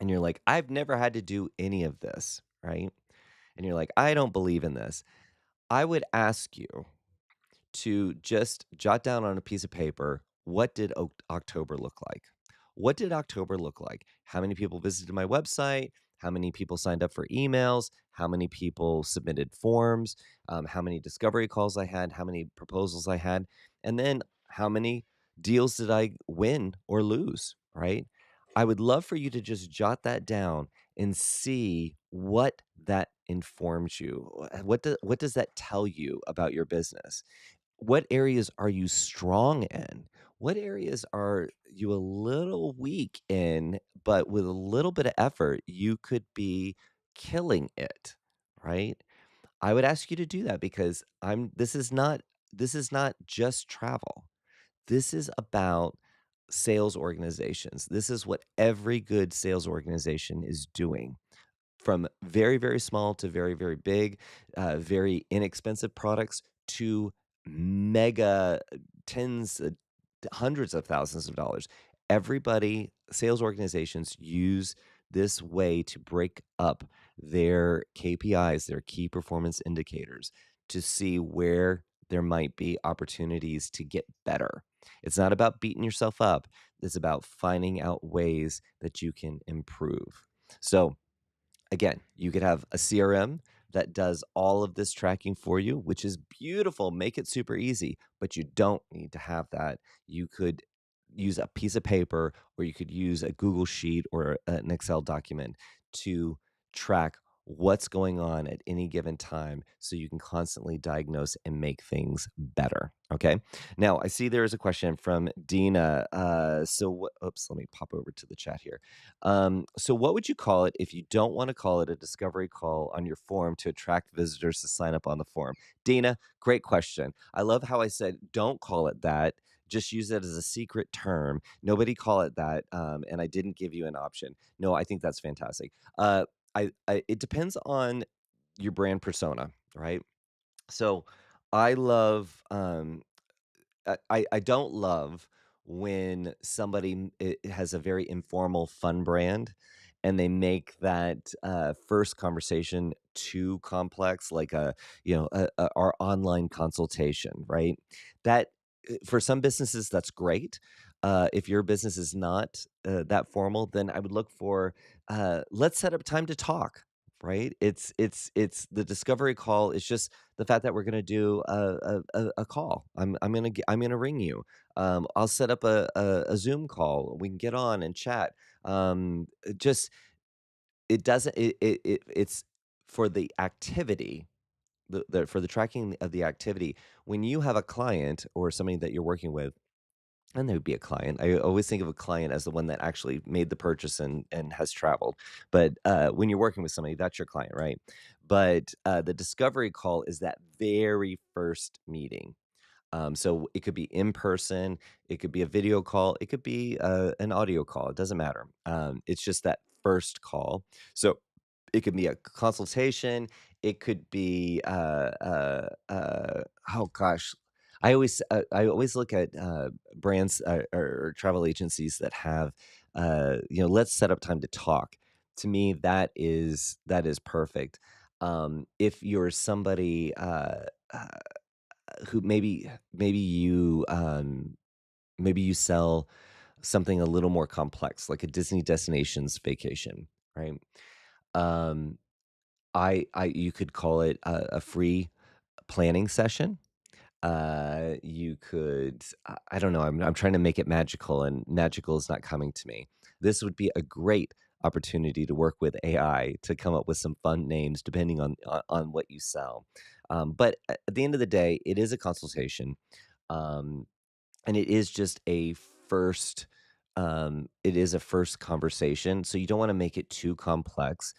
and you're like, "I've never had to do any of this," right? And you're like, "I don't believe in this." I would ask you to just jot down on a piece of paper, what did October look like? What did October look like? How many people visited my website? How many people signed up for emails? How many people submitted forms? How many discovery calls I had? How many proposals I had? And then how many deals did I win or lose? Right? I would love for you to just jot that down and see what that informs you. What does that tell you about your business? What areas are you strong in? What areas are you a little weak in, but with a little bit of effort, you could be killing it, right? I would ask you to do that because this is not just travel. This is about sales organizations. This is what every good sales organization is doing, from very, very small to very, very big, very inexpensive products to mega tens, hundreds of thousands of dollars. Everybody, sales organizations use this way to break up their KPIs, their key performance indicators, to see where there might be opportunities to get better. It's not about beating yourself up. It's about finding out ways that you can improve. So, again, you could have a CRM that does all of this tracking for you, which is beautiful. Make it super easy, but you don't need to have that. You could use a piece of paper, or you could use a Google Sheet or an Excel document to track what's going on at any given time so you can constantly diagnose and make things better. Okay. Now, I see there is a question from Dina. Oops, let me pop over to the chat here. So what would you call it if you don't want to call it a discovery call on your form to attract visitors to sign up on the form? Dina, great question. I love how I said, don't call it that. Just use it as a secret term. Nobody call it that. And I didn't give you an option. No, I think that's fantastic. It depends on your brand persona, right? So I love I don't love when somebody has a very informal, fun brand, and they make that first conversation too complex, like our online consultation, right? That for some businesses that's great. If your business is not that formal, then I would look for let's set up time to talk. Right? It's the discovery call. It's just the fact that we're gonna do a call. I'm gonna ring you. I'll set up a Zoom call. We can get on and chat. It just it doesn't it's for the activity, for the tracking of the activity. When you have a client or somebody that you're working with, and there would be a client. I always think of a client as the one that actually made the purchase and has traveled. But when you're working with somebody, that's your client, right? But the discovery call is that very first meeting. So it could be in person, it could be a video call, it could be an audio call. It doesn't matter. It's just that first call. So it could be a consultation. It could be oh gosh, I always look at brands or travel agencies that have let's set up time to talk. To me, that is perfect. If you're somebody uh, who maybe you sell something a little more complex, like a Disney destinations vacation, right? Um, I you could call it a free planning session. You could I don't know, I'm trying to make it magical, and magical is not coming to me. This would be a great opportunity to work with AI to come up with some fun names depending on what you sell. But at the end of the day, it is a consultation. Um, and first it is a first conversation, so you don't wanna make it too complex.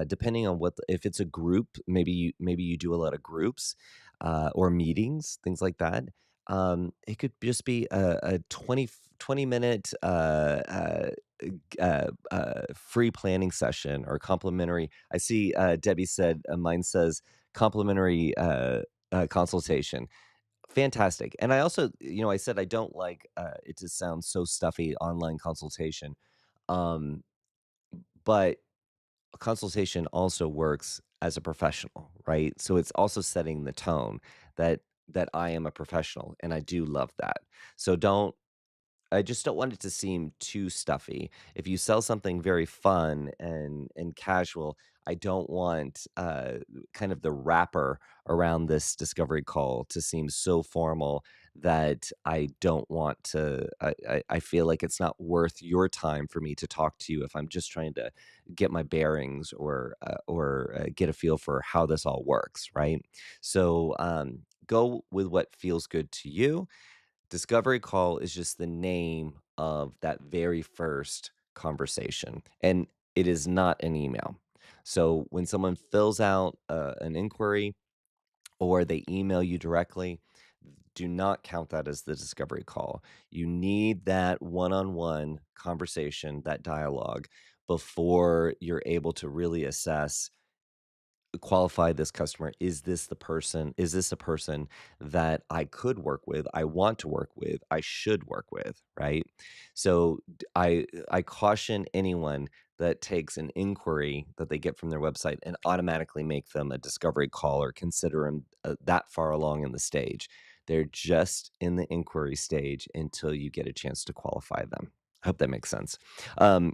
Depending on if it's a group, maybe you do a lot of groups, or meetings, things like that. It could just be a 20-minute, free planning session or complimentary. I see, Debbie said, mine says complimentary, consultation. Fantastic. And I also, I said I don't like, it to sound so stuffy, online consultation. Um, but a consultation also works as a professional, right? So it's also setting the tone that I am a professional, and I do love that. So I just don't want it to seem too stuffy. If you sell something very fun and casual, I don't want kind of the wrapper around this discovery call to seem so formal that I don't want to. I feel like it's not worth your time for me to talk to you if I'm just trying to get my bearings or get a feel for how this all works, right? So go with what feels good to you. Discovery call is just the name of that very first conversation, and it is not an email. So when someone fills out an inquiry or they email you directly, do not count that as the discovery call. You need that one on one conversation, that dialogue, before you're able to really assess qualify this customer. Is this the person? Is this a person that I could work with? I want to work with. I should work with, right? So I caution anyone that takes an inquiry that they get from their website and automatically make them a discovery call or consider them that far along in the stage. They're just in the inquiry stage until you get a chance to qualify them. I hope that makes sense. Um,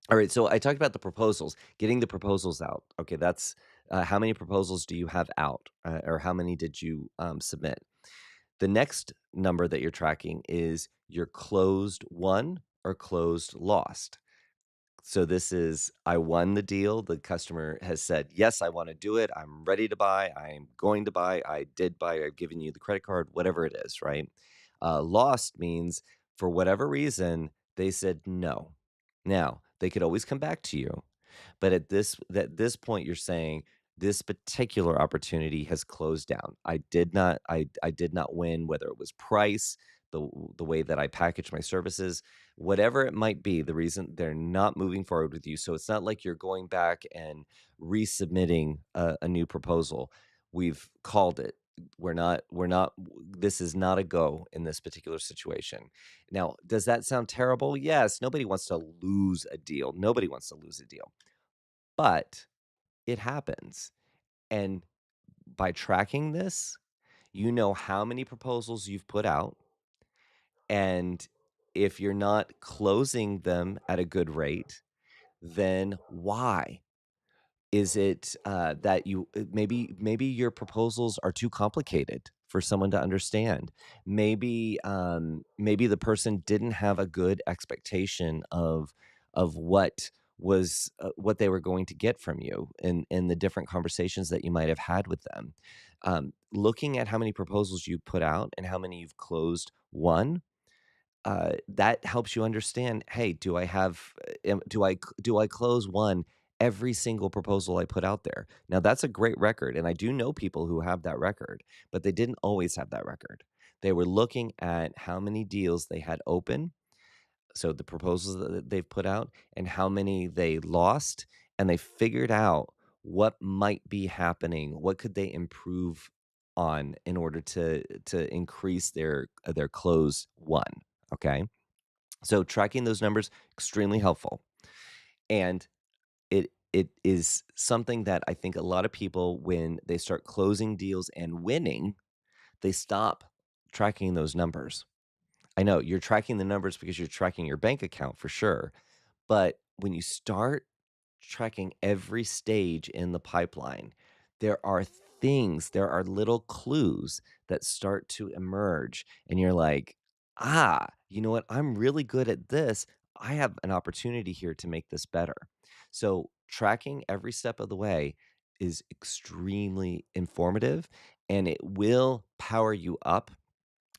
all right, so I talked about the proposals, getting the proposals out. Okay, that's how many proposals do you have out, or how many did you submit? The next number that you're tracking is your closed won or closed lost. So this is I won the deal. The customer has said, "Yes, I want to do it. I'm ready to buy. I'm going to buy. I did buy. I've given you the credit card, whatever it is," right? Lost means for whatever reason they said no. Now, they could always come back to you, but at this point, you're saying, "This particular opportunity has closed down. I did not win, whether it was price, the way that I package my services, whatever it might be, the reason they're not moving forward with you." So it's not like you're going back and resubmitting a new proposal. We've called it. We're not this is not a go in this particular situation. Now, does that sound terrible? Yes, nobody wants to lose a deal. Nobody wants to lose a deal. But it happens. And by tracking this, you know how many proposals you've put out. And if you're not closing them at a good rate, then why? Is it, that maybe your proposals are too complicated for someone to understand? Maybe the person didn't have a good expectation of what they were going to get from you in the different conversations that you might have had with them. Looking at how many proposals you put out and how many you've closed, 1, that helps you understand, hey, do I have, do I close one every single proposal I put out there? Now that's a great record, and I do know people who have that record, but they didn't always have that record. They were looking at how many deals they had open, so the proposals that they've put out, and how many they lost, and they figured out what might be happening, what could they improve on in order to increase their close one. Okay, so tracking those numbers extremely helpful, and it is something that I think a lot of people, when they start closing deals and winning, they stop tracking those numbers. I know you're tracking the numbers because you're tracking your bank account for sure, but when you start tracking every stage in the pipeline, there are little clues that start to emerge. And you're like, you know what? I'm really good at this. I have an opportunity here to make this better. So, tracking every step of the way is extremely informative, and it will power you up.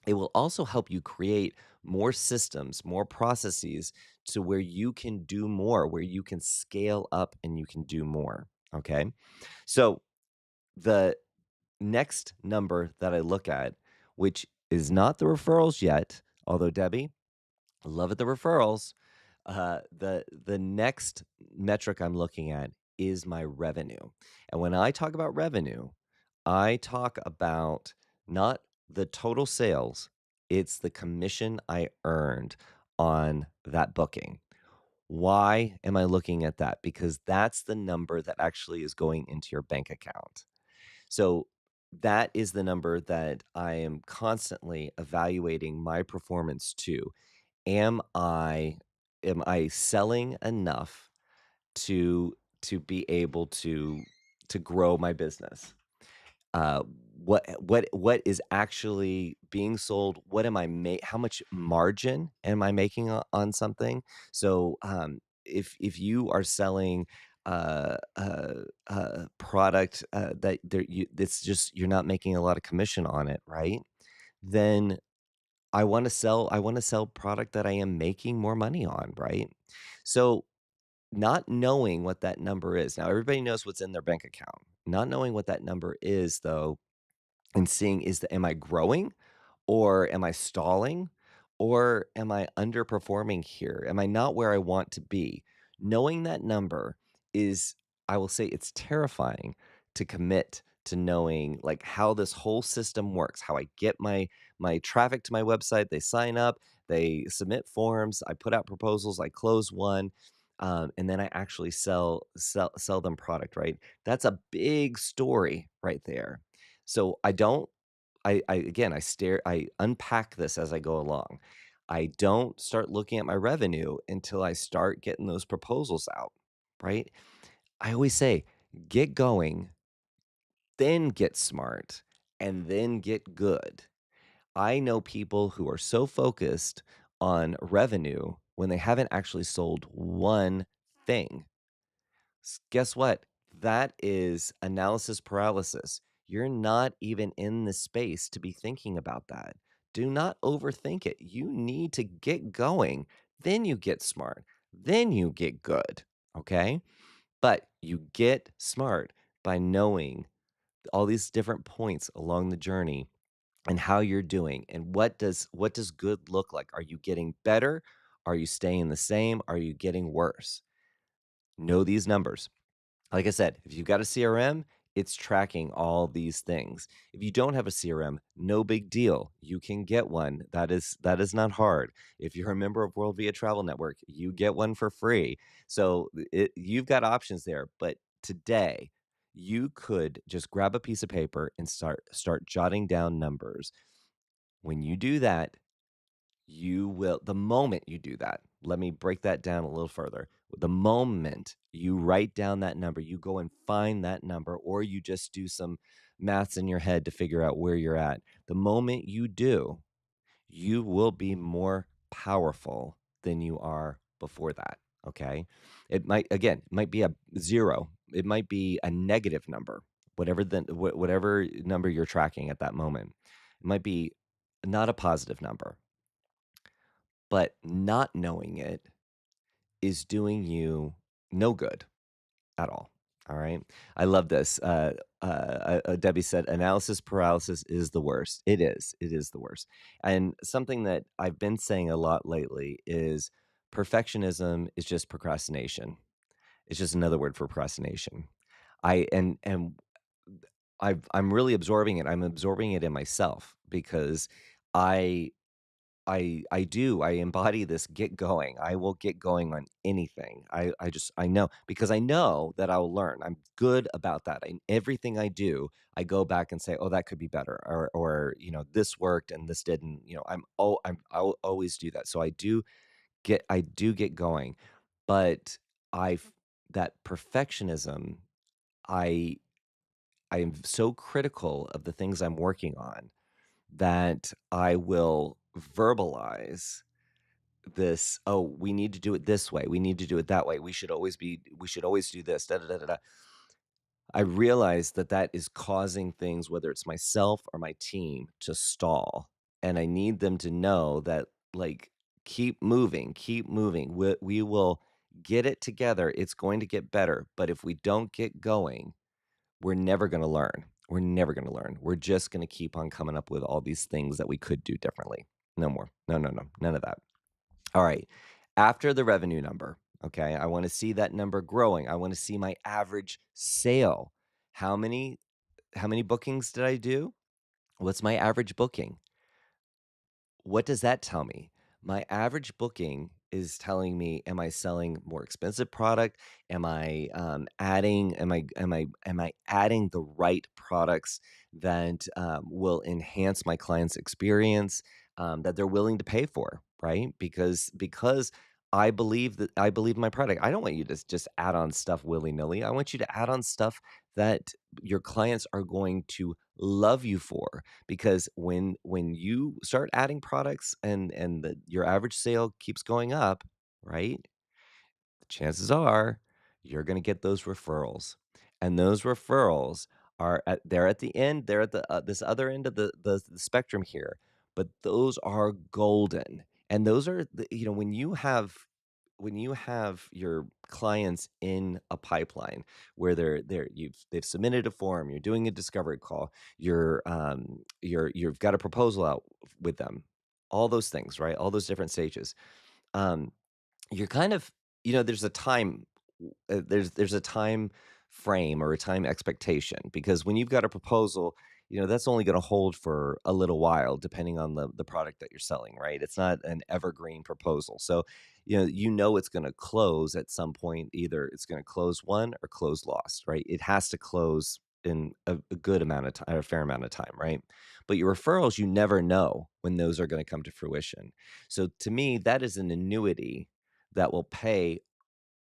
It will also help you create more systems, more processes to where you can do more, where you can scale up and you can do more. Okay. So the next number that I look at, which is not the referrals yet, although Debbie, I love it, the referrals. The next metric I'm looking at is my revenue. And when I talk about revenue, I talk about not the total sales, it's the commission I earned on that booking. Why am I looking at that? Because that's the number that actually is going into your bank account. So that is the number that I am constantly evaluating my performance to. Am I selling enough to be able to grow my business? What is actually being sold? What am I how much margin am I making on something? So, if you are selling product that it's just you're not making a lot of commission on it, right? Then I want to sell product that I am making more money on, right? So, not knowing what that number is. Now everybody knows what's in their bank account. Not knowing what that number is though, and seeing, am I growing, or am I stalling, or am I underperforming here? Am I not where I want to be? Knowing that number is, I will say, it's terrifying to commit to knowing like how this whole system works, how I get my traffic to my website, they sign up, they submit forms, I put out proposals, I close one, and then I actually sell them product, right? That's a big story right there. So I don't I again, I unpack this as I go along. I don't start looking at my revenue until I start getting those proposals out, right? I always say, get going, then get smart, and then get good. I know people who are so focused on revenue when they haven't actually sold one thing. Guess what? That is analysis paralysis. You're not even in the space to be thinking about that. Do not overthink it. You need to get going. Then you get smart. Then you get good. Okay. But you get smart by knowing all these different points along the journey and how you're doing, and what does good look like. Are you getting better? Are you staying the same? Are you getting worse? Know these numbers. Like I said, if you've got a CRM, it's tracking all these things. If you don't have a CRM, no big deal. You can get one. That is not hard. If you're a member of WorldVia Travel Network, you get one for free. So you've got options there. But today, you could just grab a piece of paper and start jotting down numbers. When you do that, you will the moment you do that, let me break that down a little further. The moment you write down that number, you go and find that number, or you just do some maths in your head to figure out where you're at. The moment you do, you will be more powerful than you are before that. Okay. It might be a zero, it might be a negative number, whatever number you're tracking at that moment. It might be not a positive number. but not knowing it is doing you no good at all. All right. I love this. Debbie said, analysis paralysis is the worst. It is. It is the worst. And something that I've been saying a lot lately is perfectionism is just procrastination. It's just another word for procrastination. And I'm really absorbing it. I'm absorbing it in myself because I I embody this get going. I will get going on anything. I know because I know that I will learn. I'm good about that. Everything I do, I go back and say, "Oh, that could be better," or this worked and this didn't. I'll always do that. So I do get going, but I that perfectionism. I I am so critical of the things I'm working on that I will verbalize this, "Oh, we need to do it this way. We need to do it that way. We should always do this, da, da, da, da, da." I realize that that is causing things, whether it's myself or my team, to stall, and I need them to know that, like, keep moving, keep moving. We will get it together. It's going to get better, but if we don't get going, we're never gonna learn. We're never gonna learn. We're just gonna keep on coming up with all these things that we could do differently. No more. No, no, no. None of that. All right. After the revenue number, okay, I want to see that number growing. I want to see my average sale. How many how many bookings did I do? What's my average booking? What does that tell me? My average booking is telling me, am I selling more expensive product? Am I adding the right products that will enhance my client's experience, that they're willing to pay for, right? Because I believe in my product. I don't want you to just add on stuff willy nilly. I want you to add on stuff that your clients are going to love you for, because when you start adding products and your average sale keeps going up, right? Chances are you're going to get those referrals, and those referrals they're at the end, they're at this other end of the spectrum here, but those are golden. And those are when you have your clients in a pipeline where they've submitted a form, you're doing a discovery call, you've got a proposal out with them, all those things, right? All those different stages. Um, you're kind of there's a there's a time frame or a time expectation, because when you've got a proposal, that's only gonna hold for a little while depending on the product that you're selling, right? It's not an evergreen proposal. So, it's gonna close at some point. Either it's gonna close won or close lost, right? It has to close in a good amount of time, a fair amount of time, right? But your referrals, you never know when those are gonna come to fruition. So to me, that is an annuity that will pay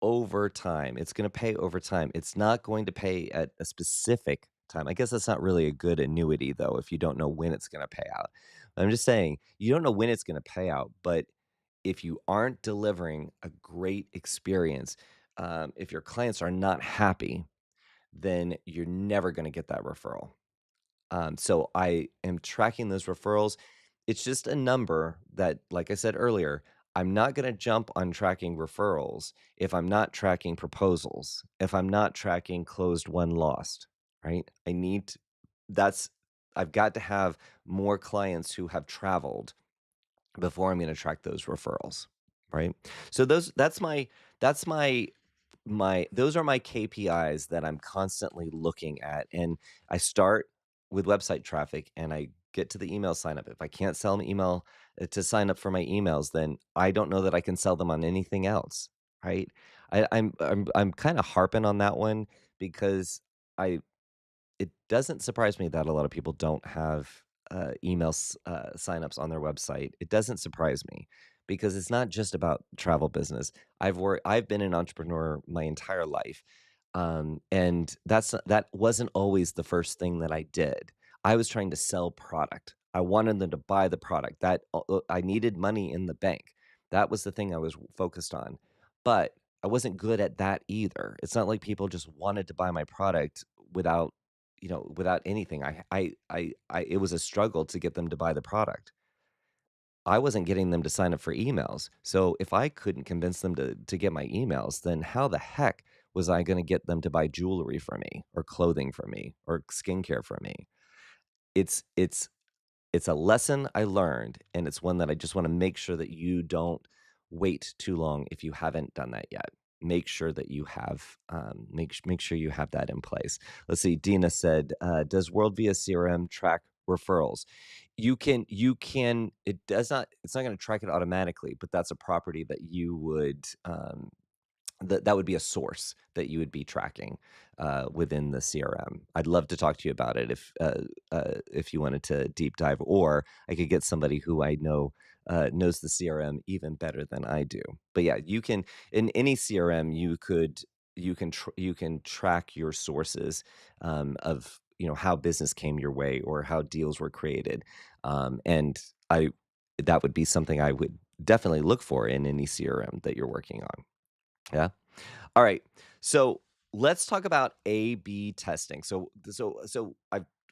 over time. It's gonna pay over time. It's not going to pay at a specific time. I guess that's not really a good annuity, though, if you don't know when it's gonna pay out. I'm just saying, you don't know when it's gonna pay out, but if you aren't delivering a great experience, if your clients are not happy, then you're never gonna get that referral. So I am tracking those referrals. It's just a number that, like I said earlier, I'm not going to jump on tracking referrals if I'm not tracking proposals, if I'm not tracking closed one lost, right? That's, I've got to have more clients who have traveled before I'm gonna track those referrals, right? So that's my those are my KPIs that I'm constantly looking at, and I start with website traffic and I get to the email sign up. If I can't sell an email to sign up for my emails, then I don't know that I can sell them on anything else, right? I'm kind of harping on that one because I it doesn't surprise me that a lot of people don't have, signups on their website. It doesn't surprise me because it's not just about travel business. I've been an entrepreneur my entire life, and that wasn't always the first thing that I did. I was trying to sell product. I wanted them to buy the product. I needed money in the bank. That was the thing I was focused on, but I wasn't good at that either. It's not like people just wanted to buy my product without without anything. It was a struggle to get them to buy the product. I wasn't getting them to sign up for emails. So if I couldn't convince them to get my emails, then how the heck was I going to get them to buy jewelry from me or clothing from me or skincare from me? It's it's it's a lesson I learned, and it's one that I just wanna make sure that you don't wait too long if you haven't done that yet. Make sure that you have, make sure you have that in place. Let's see, Dina said, "Does WorldVia CRM track referrals?" You can it's not gonna track it automatically, but that's a property that you would, that would be a source that you would be tracking within the CRM. I'd love to talk to you about it if you wanted to deep dive, or I could get somebody who I know knows the CRM even better than I do. But yeah, you can in any CRM you can track your sources of how business came your way or how deals were created, and I that would be something I would definitely look for in any CRM that you're working on. Yeah. All right. So let's talk about A/B testing.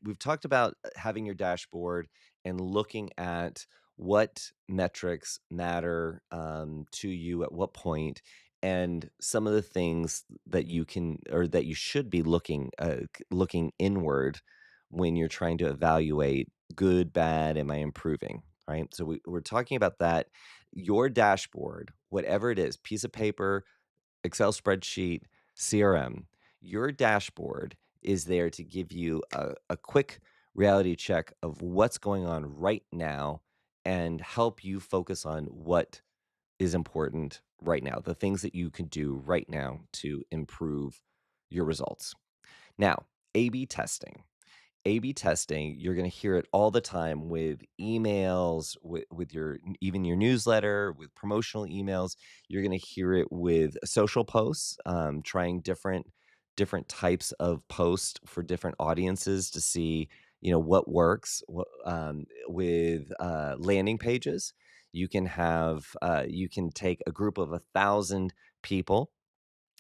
We've talked about having your dashboard and looking at what metrics matter to you at what point, and some of the things that you can or that you should be looking inward when you're trying to evaluate good, bad, am I improving? Right. So we're talking about that. Your dashboard, whatever it is, piece of paper, Excel spreadsheet, CRM, your dashboard is there to give you a quick reality check of what's going on right now and help you focus on what is important right now, the things that you can do right now to improve your results. Now, A B testing. A/B testing, you're gonna hear it all the time with emails, with your even your newsletter, with promotional emails. You're gonna hear it with social posts, trying different types of posts for different audiences to see, what works. With landing pages, you can take a group of 1,000 people,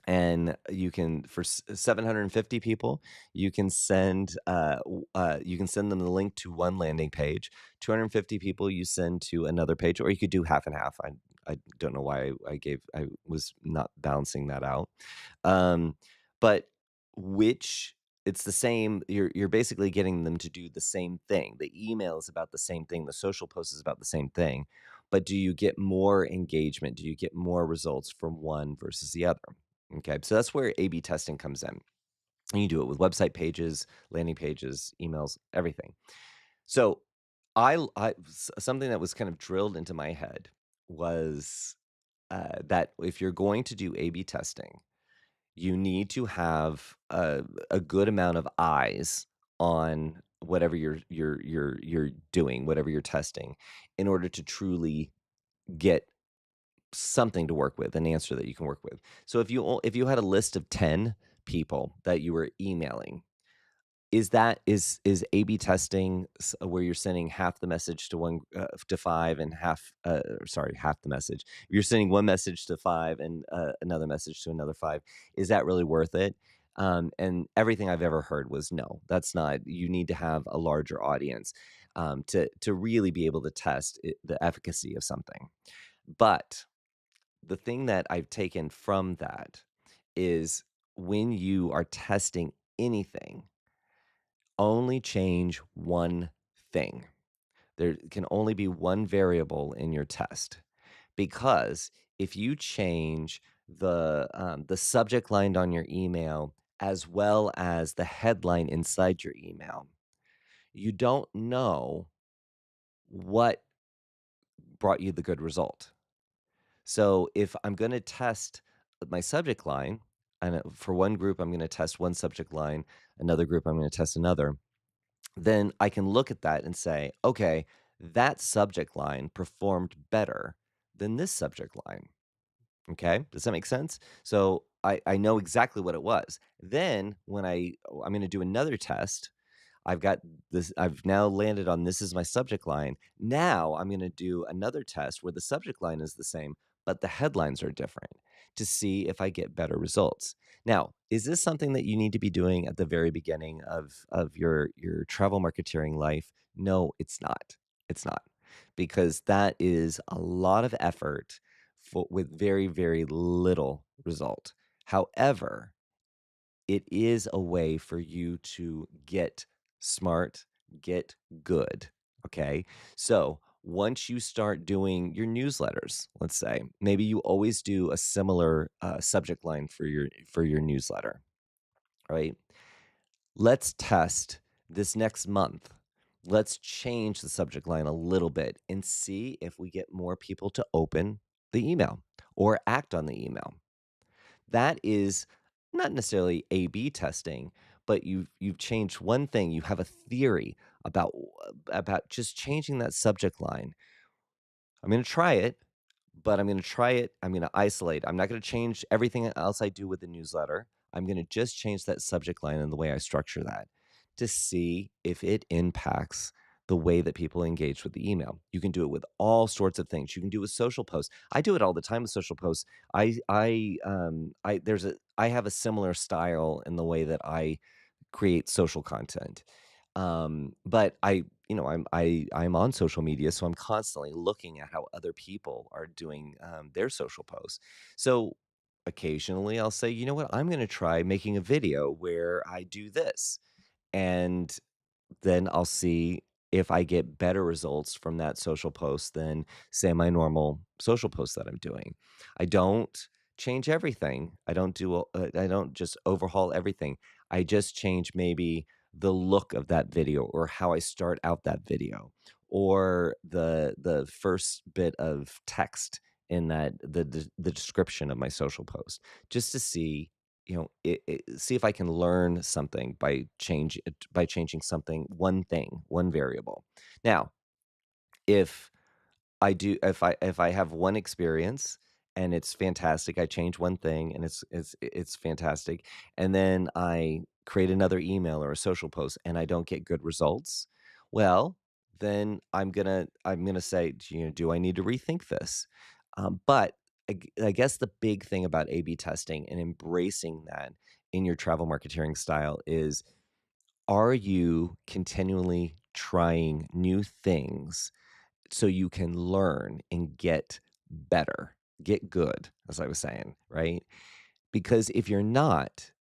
and you can for 750 people you can send them the link to one landing page. 250 people you send to another page, or you could do half and half. I don't know why I was not balancing that out. Um but which it's the same. You're basically getting them to do the same thing. The email is about the same thing, the social post is about the same thing, but do you get more engagement? Do you get more results from one versus the other? Okay, so that's where A/B testing comes in. And you do it with website pages, landing pages, emails, everything. So, something that was kind of drilled into my head was that if you're going to do A/B testing, you need to have a good amount of eyes on whatever you're doing, whatever you're testing, in order to truly get something to work with, an answer that you can work with. So if you had a list of 10 people that you were emailing, is A/B testing where you're sending half the message to one to 5 and half sorry, half the message. You're sending one message to 5 and another message to another 5. Is that really worth it? And everything I've ever heard was no, that's not. You need to have a larger audience to really be able to test the efficacy of something. But the thing that I've taken from that is when you are testing anything, only change one thing. There can only be one variable in your test, because if you change the subject line on your email as well as the headline inside your email, you don't know what brought you the good result. So if I'm going to test my subject line, and for one group, I'm going to test one subject line, another group, I'm going to test another, then I can look at that and say, okay, that subject line performed better than this subject line. Okay. Does that make sense? So I know exactly what it was. Then when I'm going to do another test, I've got this, I've now landed on this is my subject line. Now I'm going to do another test where the subject line is the same, but the headlines are different, to see if I get better results. Now, is this something that you need to be doing at the very beginning of your travel marketeering life? No, it's not. It's not. because that is a lot of effort with very, very little result. However, it is a way for you to get smart, get good. Okay. So once you start doing your newsletters, let's say maybe you always do a similar subject line for your newsletter, right? Let's test this next month. Let's change the subject line a little bit and see if we get more people to open the email or act on the email. That is not necessarily A/B testing, but you've changed one thing. You have a theory about just changing that subject line. I'm gonna try it, but I'm gonna isolate. I'm not gonna change everything else I do with the newsletter. I'm gonna just change that subject line and the way I structure that to see if it impacts the way that people engage with the email. You can do it with all sorts of things. You can do it with social posts. I do it all the time with social posts. I have a similar style in the way that I create social content. But I'm on social media, so I'm constantly looking at how other people are doing their social posts. So occasionally I'll say, you know what, I'm going to try making a video where I do this, and then I'll see if I get better results from that social post than, say, my normal social post that I'm doing. I don't change everything. I don't just overhaul everything. I just change maybe the look of that video or how I start out that video or the first bit of text in the description of my social post just to see see if I can learn something by changing something, one thing, one variable. Now, if if I have one experience and it's fantastic, I change one thing and it's fantastic, and then I create another email or a social post and I don't get good results, well, then I'm gonna say, do I need to rethink this? But I guess the big thing about A/B testing and embracing that in your travel marketing style is, are you continually trying new things so you can learn and get better, get good, as I was saying, right? Because if you're not,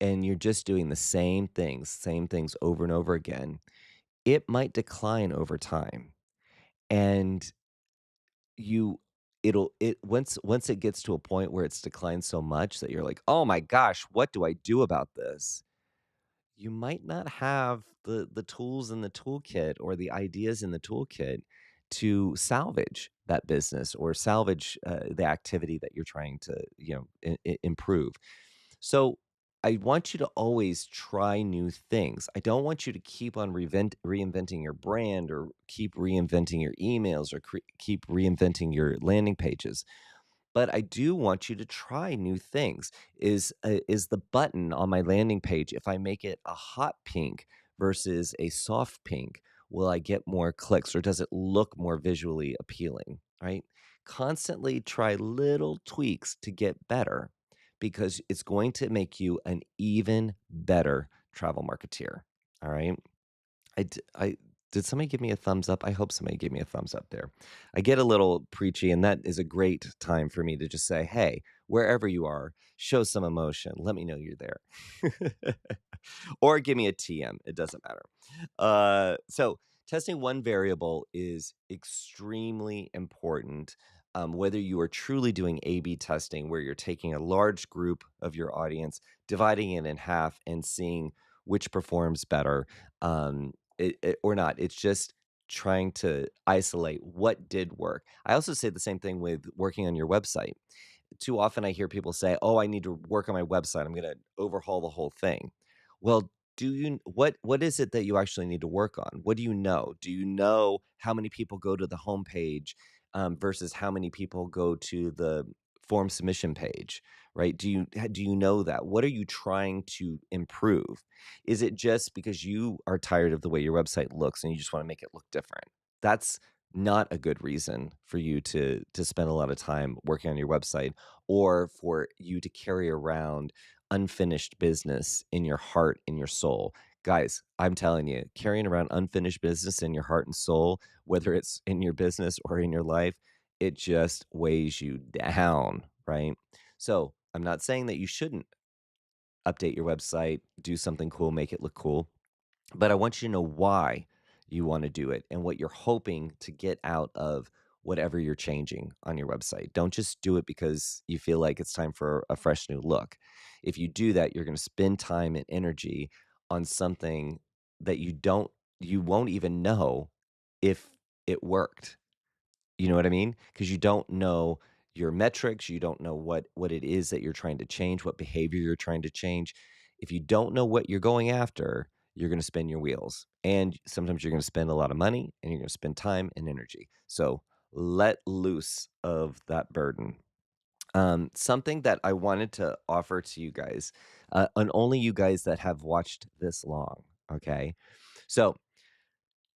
and you're just doing the same things over and over again, it might decline over time. And you it once it gets to a point where it's declined so much that you're like, "Oh my gosh, what do I do about this?" You might not have the tools in the toolkit or the ideas in the toolkit to salvage that business or salvage the activity that you're trying to improve. So I want you to always try new things. I don't want you to keep on reinventing your brand or keep reinventing your emails or keep reinventing your landing pages, but I do want you to try new things. Is the button on my landing page, if I make it a hot pink versus a soft pink, will I get more clicks or does it look more visually appealing, right? Constantly try little tweaks to get better because it's going to make you an even better travel marketeer. All right? I did somebody give me a thumbs up? I hope somebody gave me a thumbs up there. I get a little preachy, and that is a great time for me to just say, "Hey, wherever you are, show some emotion. Let me know you're there." Or give me a TM, it doesn't matter. So testing one variable is extremely important, whether you are truly doing A/B testing, where you're taking a large group of your audience, dividing it in half, and seeing which performs better, or not. It's just trying to isolate what did work. I also say the same thing with working on your website. Too often I hear people say, "Oh, I need to work on my website. I'm gonna overhaul the whole thing." Well, what is it that you actually need to work on? What do you know? Do you know how many people go to the homepage, versus how many people go to the form submission page, right? Do you know that? What are you trying to improve? Is it just because you are tired of the way your website looks and you just wanna make it look different? That's not a good reason for you to spend a lot of time working on your website or for you to carry around unfinished business in your heart, in your soul. Guys, I'm telling you, carrying around unfinished business in your heart and soul, whether it's in your business or in your life, it just weighs you down, right? So I'm not saying that you shouldn't update your website, do something cool, make it look cool. But I want you to know why you want to do it and what you're hoping to get out of whatever you're changing on your website. Don't just do it because you feel like it's time for a fresh new look. If you do that, you're going to spend time and energy on something that you won't even know if it worked. You know what I mean? Because you don't know your metrics, you don't know what it is that you're trying to change, what behavior you're trying to change. If you don't know what you're going after, you're gonna spin your wheels, and sometimes you're gonna spend a lot of money, and you're gonna spend time and energy. So, let loose of that burden. Something that I wanted to offer to you guys, and only you guys that have watched this long, okay? So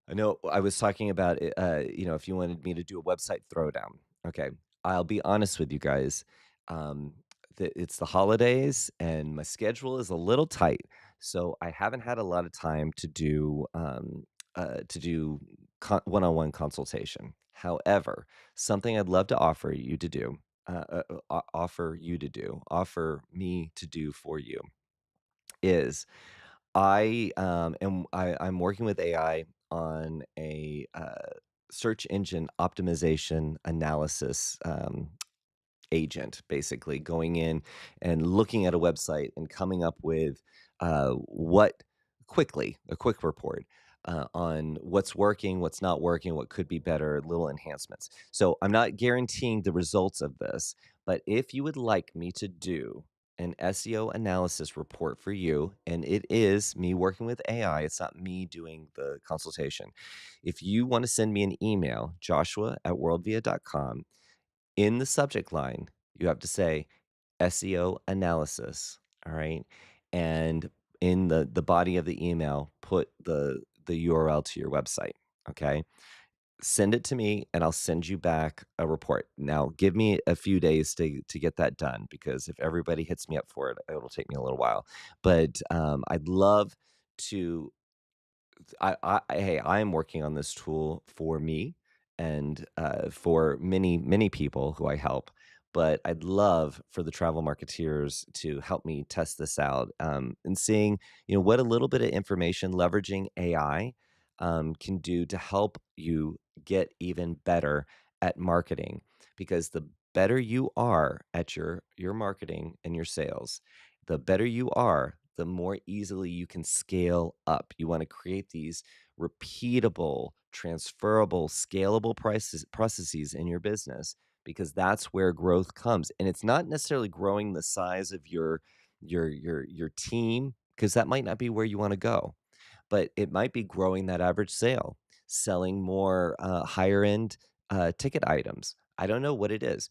I know I was talking about it, if you wanted me to do a website throwdown. Okay. I'll be honest with you guys. Um, it's the holidays and my schedule is a little tight. So I haven't had a lot of time to do one-on-one consultation. However, something I'd love to offer me to do for you is I'm working with AI on a, search engine optimization analysis, agent, basically going in and looking at a website and coming up with, what quickly a quick report, on what's working, what's not working, what could be better, little enhancements. So, I'm not guaranteeing the results of this, but if you would like me to do an SEO analysis report for you, and it is me working with AI, it's not me doing the consultation. If you wanna send me an email, joshua@worldvia.com, in the subject line, you have to say SEO analysis, all right? And in the body of the email, put the URL to your website, okay? Send it to me and I'll send you back a report. Now, give me a few days to get that done because if everybody hits me up for it, it'll take me a little while. But I'd love to hey, I am working on this tool for me and for many people who I help. But I'd love for the travel marketeers to help me test this out and seeing, what a little bit of information leveraging AI can do to help you get even better at marketing. Because the better you are at your marketing and your sales, the better you are, the more easily you can scale up. You want to create these repeatable, transferable, scalable processes in your business because that's where growth comes. And it's not necessarily growing the size of your team because that might not be where you want to go, but it might be growing that average sale, selling more higher end ticket items. I don't know what it is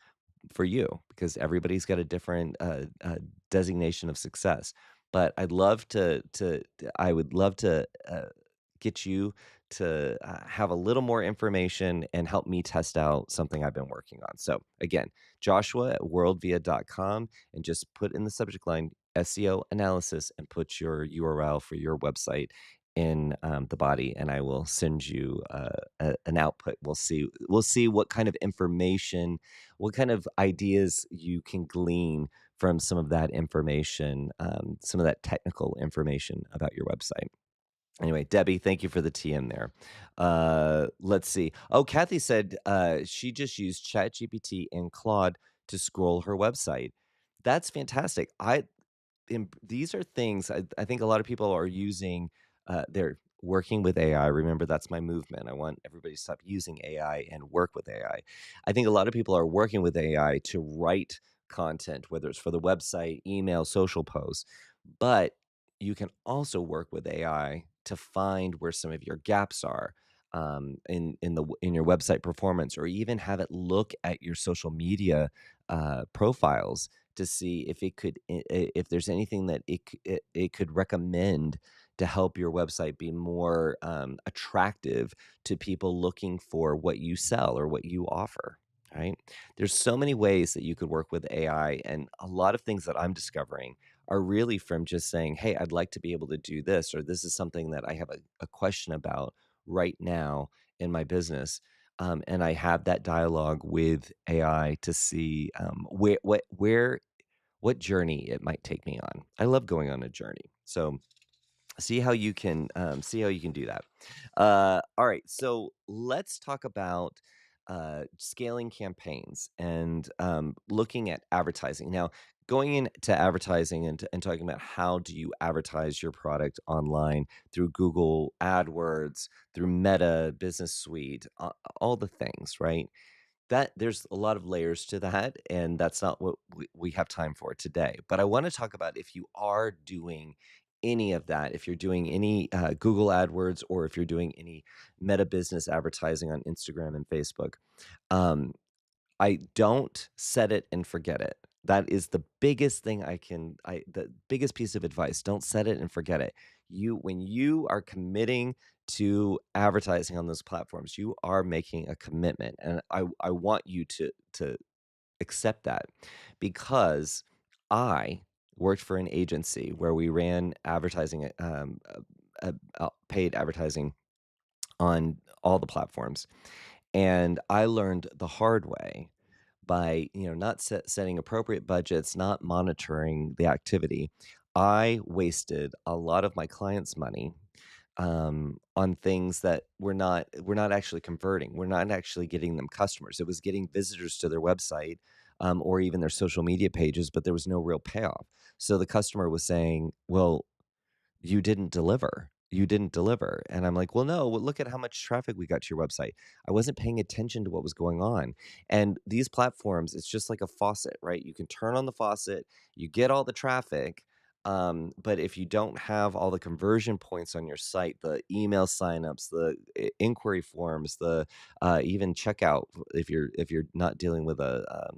for you because everybody's got a different designation of success. But I would love to get you to have a little more information and help me test out something I've been working on. So again, Joshua at worldvia.com and just put in the subject line SEO analysis and put your URL for your website in the body, and I will send you an output. We'll see what kind of information, what kind of ideas you can glean from some of that information, some of that technical information about your website. Anyway, Debbie, thank you for the TM there. Let's see. Oh, Kathy said she just used ChatGPT and Claude to scroll her website. That's fantastic. These are things I think a lot of people are using. They're working with AI. Remember, that's my movement. I want everybody to stop using AI and work with AI. I think a lot of people are working with AI to write content, whether it's for the website, email, social posts. But you can also work with AI to find where some of your gaps are in your website performance, or even have it look at your social media profiles to see if if there's anything that it could recommend to help your website be more attractive to people looking for what you sell or what you offer. right? There's so many ways that you could work with AI, and a lot of things that I'm discovering are really from just saying, "Hey, I'd like to be able to do this," or "This is something that I have a question about right now in my business." And I have that dialogue with AI to see what journey it might take me on. I love going on a journey. So see how you can do that. All right, so let's talk about scaling campaigns and looking at advertising. Now, going into advertising and talking about how do you advertise your product online through Google AdWords, through Meta Business Suite, all the things, right? That there's a lot of layers to that, and that's not what we have time for today. But I want to talk about if you are doing any of that, if you're doing any Google AdWords, or if you're doing any Meta Business advertising on Instagram and Facebook. Um, I don't set it and forget it. That is the biggest thing the biggest piece of advice. Don't set it and forget it. When you are committing to advertising on those platforms, you are making a commitment. And I want you to accept that, because I worked for an agency where we ran advertising, paid advertising on all the platforms. And I learned the hard way by, not setting appropriate budgets, not monitoring the activity. I wasted a lot of my clients' money on things that we're not actually converting. We're not actually getting them customers. It was getting visitors to their website, or even their social media pages, but there was no real payoff. So the customer was saying, "Well, you didn't deliver. You didn't deliver." And I'm like, "Well, no, well, look at how much traffic we got to your website." I wasn't paying attention to what was going on. And these platforms, it's just like a faucet, right? You can turn on the faucet, you get all the traffic. But if you don't have all the conversion points on your site, the email signups, the inquiry forms, the even checkout, if you're not dealing with a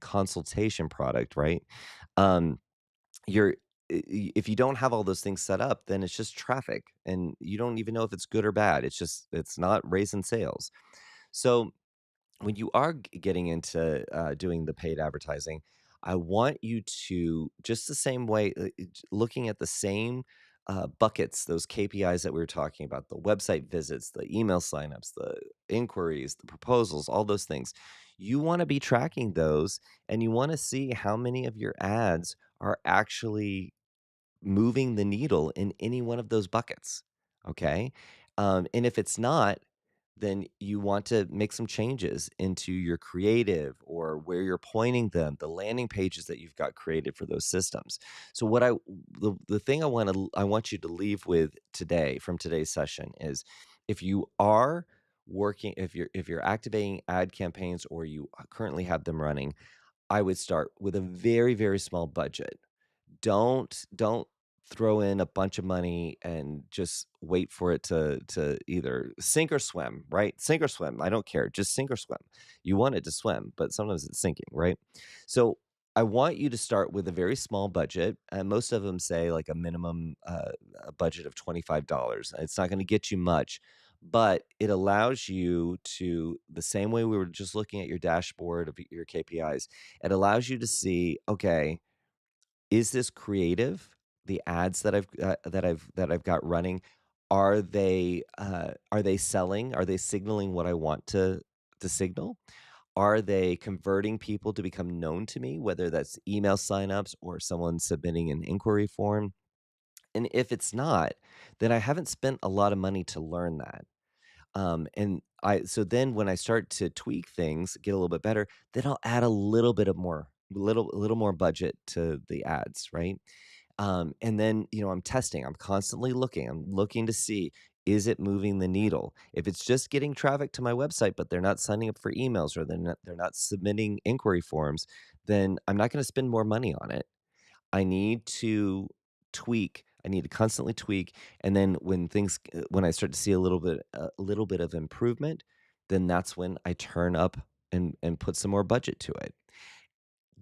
consultation product, right? Um, you're if you don't have all those things set up, then it's just traffic, and you don't even know if it's good or bad. It's not raising sales. So when you are getting into doing the paid advertising, I want you to, just the same way, looking at the same buckets, those KPIs that we were talking about, the website visits, the email signups, the inquiries, the proposals, all those things. You want to be tracking those, and you want to see how many of your ads are actually moving the needle in any one of those buckets. Okay. And if it's not, then you want to make some changes into your creative, or where you're pointing them, the landing pages that you've got created for those systems. So the thing I want you to leave with today from today's session is, if you are if you're activating ad campaigns, or you currently have them running, I would start with a very, very small budget. Don't throw in a bunch of money and just wait for it to either sink or swim, right? Sink or swim. I don't care. Just sink or swim. You want it to swim, but sometimes it's sinking, right? So I want you to start with a very small budget, and most of them say like a minimum a budget of $25. It's not going to get you much, but it allows you to, the same way we were just looking at your dashboard of your KPIs, it allows you to see, okay, is this creative? The ads that I've got running, are they selling? Are they signaling what I want to signal? Are they converting people to become known to me, whether that's email signups or someone submitting an inquiry form? And if it's not, then I haven't spent a lot of money to learn that. And I so then when I start to tweak things, get a little bit better, then I'll add a little more budget to the ads, right? And then, I'm testing. I'm constantly looking. I'm looking to see, is it moving the needle? If it's just getting traffic to my website, but they're not signing up for emails, or they're not submitting inquiry forms, then I'm not going to spend more money on it. I need to tweak. I need to constantly tweak, and then when I start to see a little bit of improvement, then that's when I turn up and put some more budget to it.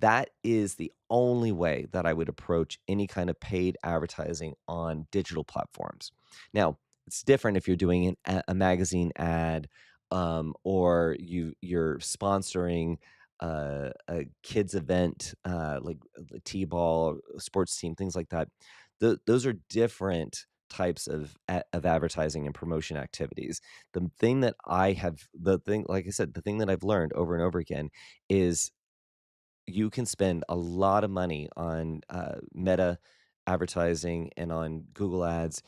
That is the only way that I would approach any kind of paid advertising on digital platforms. Now, it's different if you're doing a magazine ad, or you're sponsoring a kids event, like the t-ball sports team, things like that. Those are different types of advertising and promotion activities. The thing, like I said, the thing that I've learned over and over again is you can spend a lot of money on meta advertising and on Google ads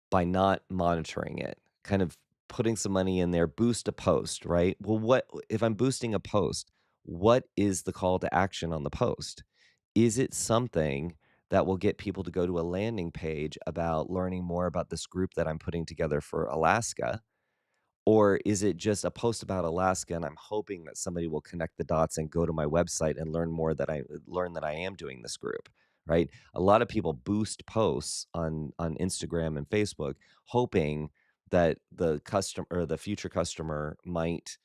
by not monitoring it, kind of putting some money in there, boost a post, right? Well, what if I'm boosting a post? What is the call to action on the post? Is it something that will get people to go to a landing page about learning more about this group that I'm putting together for Alaska? Or is it just a post about Alaska and I'm hoping that somebody will connect the dots and go to my website and learn that I am doing this group, right? A lot of people boost posts on Instagram and Facebook hoping that the customer or the future customer might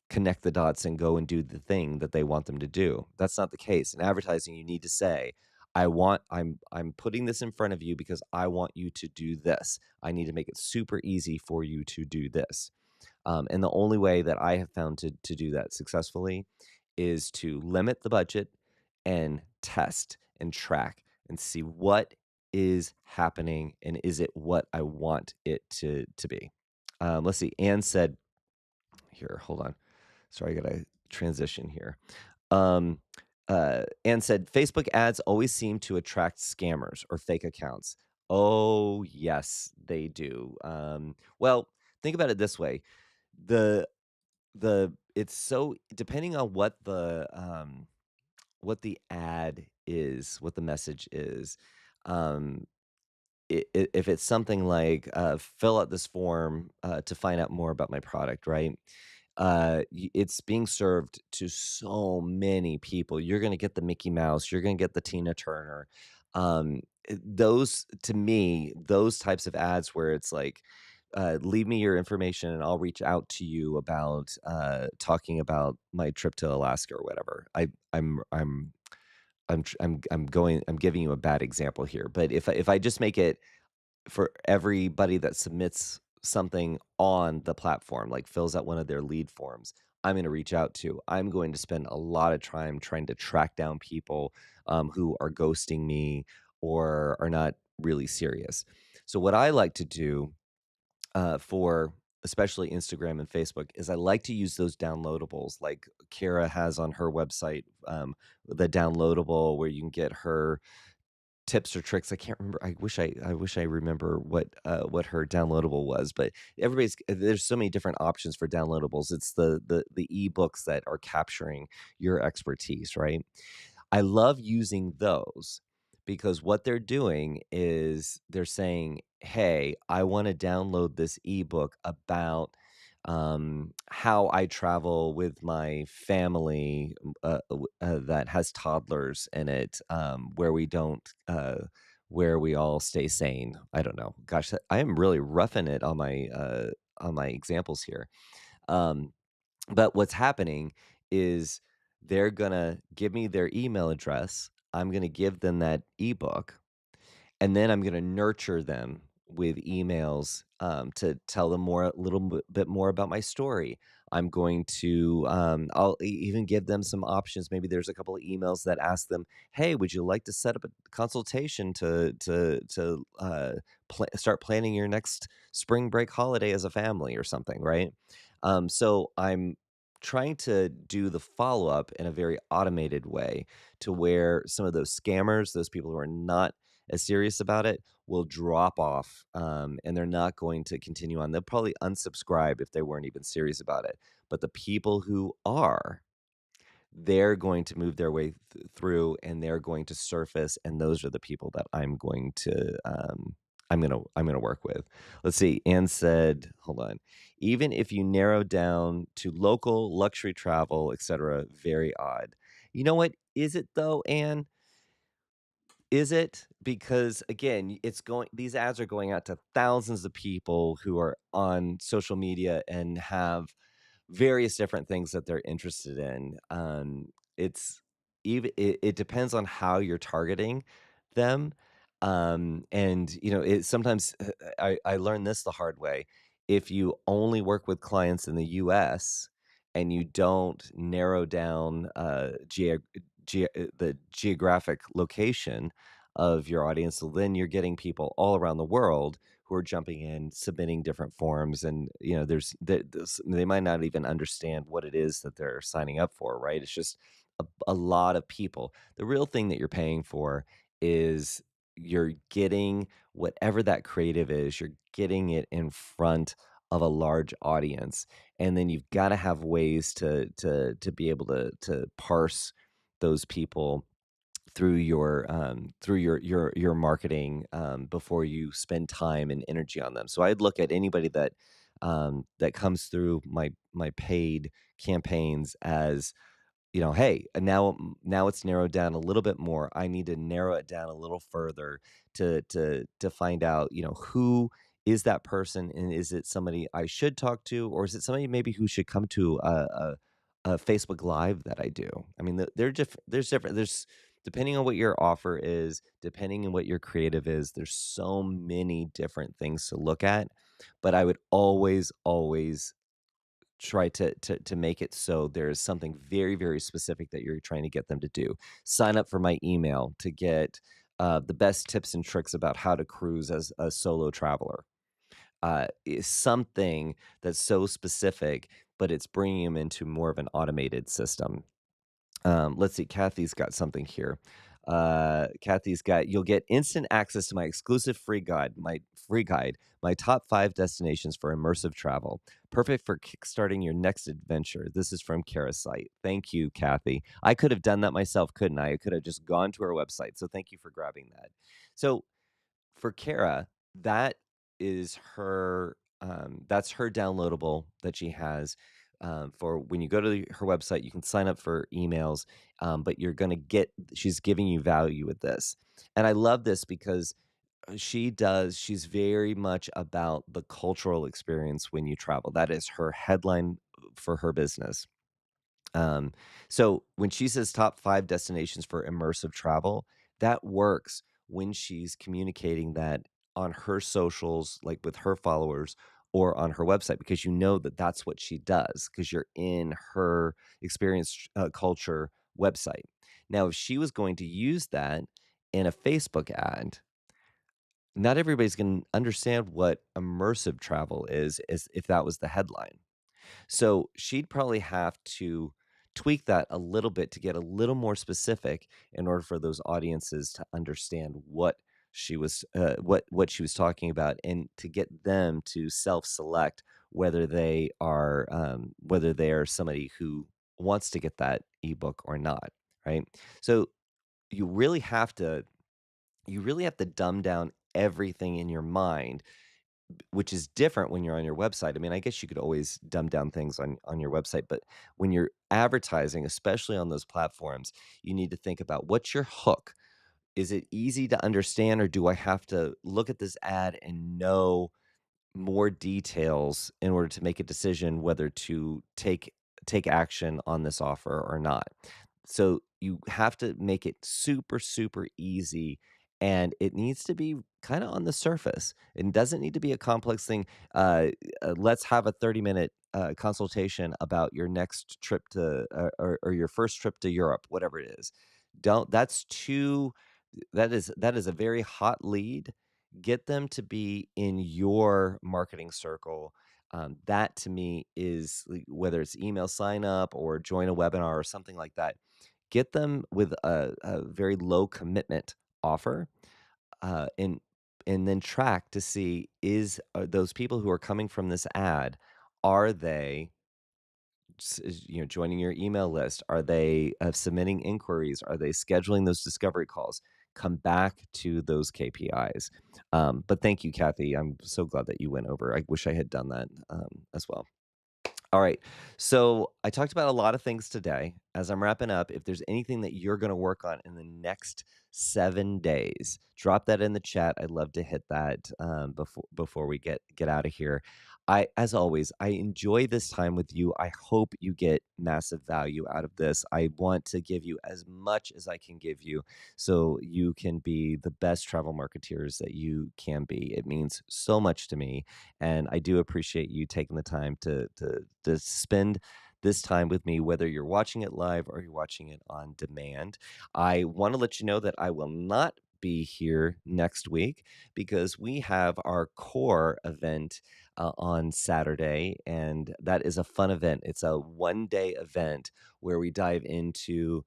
connect the dots and go and do the thing that they want them to do. That's not the case. In advertising, you need to say, I'm putting this in front of you because I want you to do this. I need to make it super easy for you to do this. And the only way that I have found to do that successfully is to limit the budget and test and track and see what is happening and is it what I want it to be. Let's see. Anne said, here, hold on. Sorry, I gotta transition here. Um, Anne said, Facebook ads always seem to attract scammers or fake accounts. Oh, yes, they do. Well, think about it this way. The it's so depending on what the ad is, what the message is, um, if it's something like, "Fill out this form, to find out more about my product," right? It's being served to so many people. You're going to get the Mickey Mouse, you're going to get the Tina Turner. Those to me, those types of ads where it's like, leave me your information and I'll reach out to you about talking about my trip to Alaska or whatever. I'm giving you a bad example here, but if I just make it for everybody that submits something on the platform, like fills out one of their lead forms, I'm going to reach out to. I'm going to spend a lot of time trying to track down people who are ghosting me or are not really serious. So, what I like to do for especially Instagram and Facebook is I like to use those downloadables like Kara has on her website, the downloadable where you can get her tips or tricks. I can't remember. I wish I remember what her downloadable was, but there's so many different options for downloadables. It's the ebooks that are capturing your expertise, right? I love using those because what they're doing is they're saying, "Hey, I want to download this ebook about how I travel with my family that has toddlers in it, where we all stay sane." I don't know. Gosh, I am really roughing it on my examples here. Um, but what's happening is they're gonna give me their email address. I'm gonna give them that ebook, and then I'm gonna nurture them with emails, to tell them a little bit more about my story. I'll even give them some options. Maybe there's a couple of emails that ask them, "Hey, would you like to set up a consultation to start planning your next spring break holiday as a family or something?" Right? So I'm trying to do the follow up in a very automated way to where some of those scammers, those people who are not as serious about it, will drop off, and they're not going to continue on. They'll probably unsubscribe if they weren't even serious about it. But the people who are, they're going to move their way through and they're going to surface. And those are the people that I'm going to work with. Let's see. Anne said, hold on. Even if you narrow down to local luxury travel, etc., very odd. You know what? Is it though, Anne? Is it? Because again, these ads are going out to thousands of people who are on social media and have various different things that they're interested in. It's it depends on how you're targeting them. And it sometimes I learned this the hard way if you only work with clients in the US and you don't narrow down the geographic location of your audience, so then you're getting people all around the world who are jumping in, submitting different forms, and they might not even understand what it is that they're signing up for. Right? It's just a lot of people. The real thing that you're paying for is you're getting whatever that creative is. You're getting it in front of a large audience, and then you've got to have ways to be able to parse those people through your marketing before you spend time and energy on them. So I'd look at anybody that comes through my paid campaigns as, hey, now it's narrowed down a little bit more. I need to narrow it down a little further to find out, who is that person, and is it somebody I should talk to, or is it somebody maybe who should come to a Facebook Live that I do? I mean, there's depending on what your offer is, depending on what your creative is, there's so many different things to look at. But I would always try to make it so there's something very, very specific that you're trying to get them to do. Sign up for my email to get the best tips and tricks about how to cruise as a solo traveler. Is something that's so specific, but it's bringing them into more of an automated system. Let's see. Kathy's got something here. Kathy's got, you'll get instant access to my exclusive free guide, my top 5 destinations for immersive travel. Perfect for kickstarting your next adventure. This is from Kara's site. Thank you, Kathy. I could have done that myself, couldn't I? I could have just gone to her website. So thank you for grabbing that. So for Kara, that is that's her downloadable that she has, for when you go to her website, you can sign up for emails, but she's giving you value with this. And I love this because she's very much about the cultural experience when you travel. That is her headline for her business. Um, so when she says top 5 destinations for immersive travel, that works when she's communicating that on her socials, like with her followers, or on her website, because you know that that's what she does, because you're in her experience culture website. Now, if she was going to use that in a Facebook ad, not everybody's going to understand what immersive travel is, as if that was the headline. So she'd probably have to tweak that a little bit to get a little more specific in order for those audiences to understand what she was talking about, and to get them to self-select whether they are somebody who wants to get that ebook or not, right? So you really have to dumb down everything in your mind, which is different when you're on your website. I mean, I guess you could always dumb down things on your website, but when you're advertising, especially on those platforms, you need to think about, what's your hook? Is it easy to understand, or do I have to look at this ad and know more details in order to make a decision whether to take action on this offer or not? So you have to make it super, super easy, and it needs to be kind of on the surface. It doesn't need to be a complex thing. Let's have a 30-minute consultation about your next trip or your first trip to Europe, whatever it is. Don't That's too that is a very hot lead. Get them to be in your marketing circle. That to me is whether it's email sign up or join a webinar or something like that. Get them with a very low commitment offer, uh, and and then track to see, those people who are coming from this ad, are they joining your email list? Are they submitting inquiries? Are they scheduling those discovery calls? Come back to those KPIs. But thank you, Kathy. I'm so glad that you went over. I wish I had done that as well. All right. So I talked about a lot of things today. As I'm wrapping up, if there's anything that you're going to work on in the next 7 days, drop that in the chat. I'd love to hit that before we get out of here. As always, I enjoy this time with you. I hope you get massive value out of this. I want to give you as much as I can give you so you can be the best travel marketeers that you can be. It means so much to me, and I do appreciate you taking the time to spend this time with me, whether you're watching it live or you're watching it on demand. I want to let you know that I will not be here next week because we have our core event on Saturday, and that is a fun event. It's a 1 day event where we dive into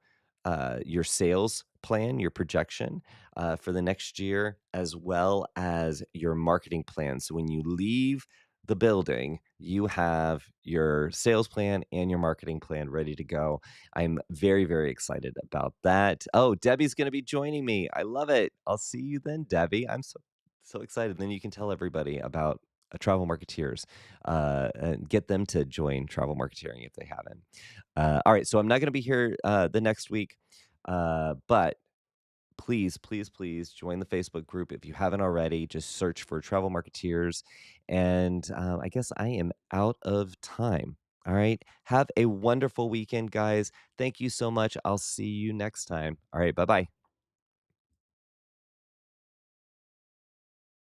your sales plan, your projection for the next year, as well as your marketing plan. So when you leave the building, you have your sales plan and your marketing plan ready to go. I'm very, very excited about that. Oh, Debbie's going to be joining me. I love it. I'll see you then, Debbie. I'm so excited. Then you can tell everybody about Travel Marketeers and get them to join Travel Marketeering if they haven't. All right, so I'm not going to be here the next week, but please, please, please join the Facebook group if you haven't already. Just search for Travel Marketeers. And I guess I am out of time. All right. Have a wonderful weekend, guys. Thank you so much. I'll see you next time. All right. Bye bye.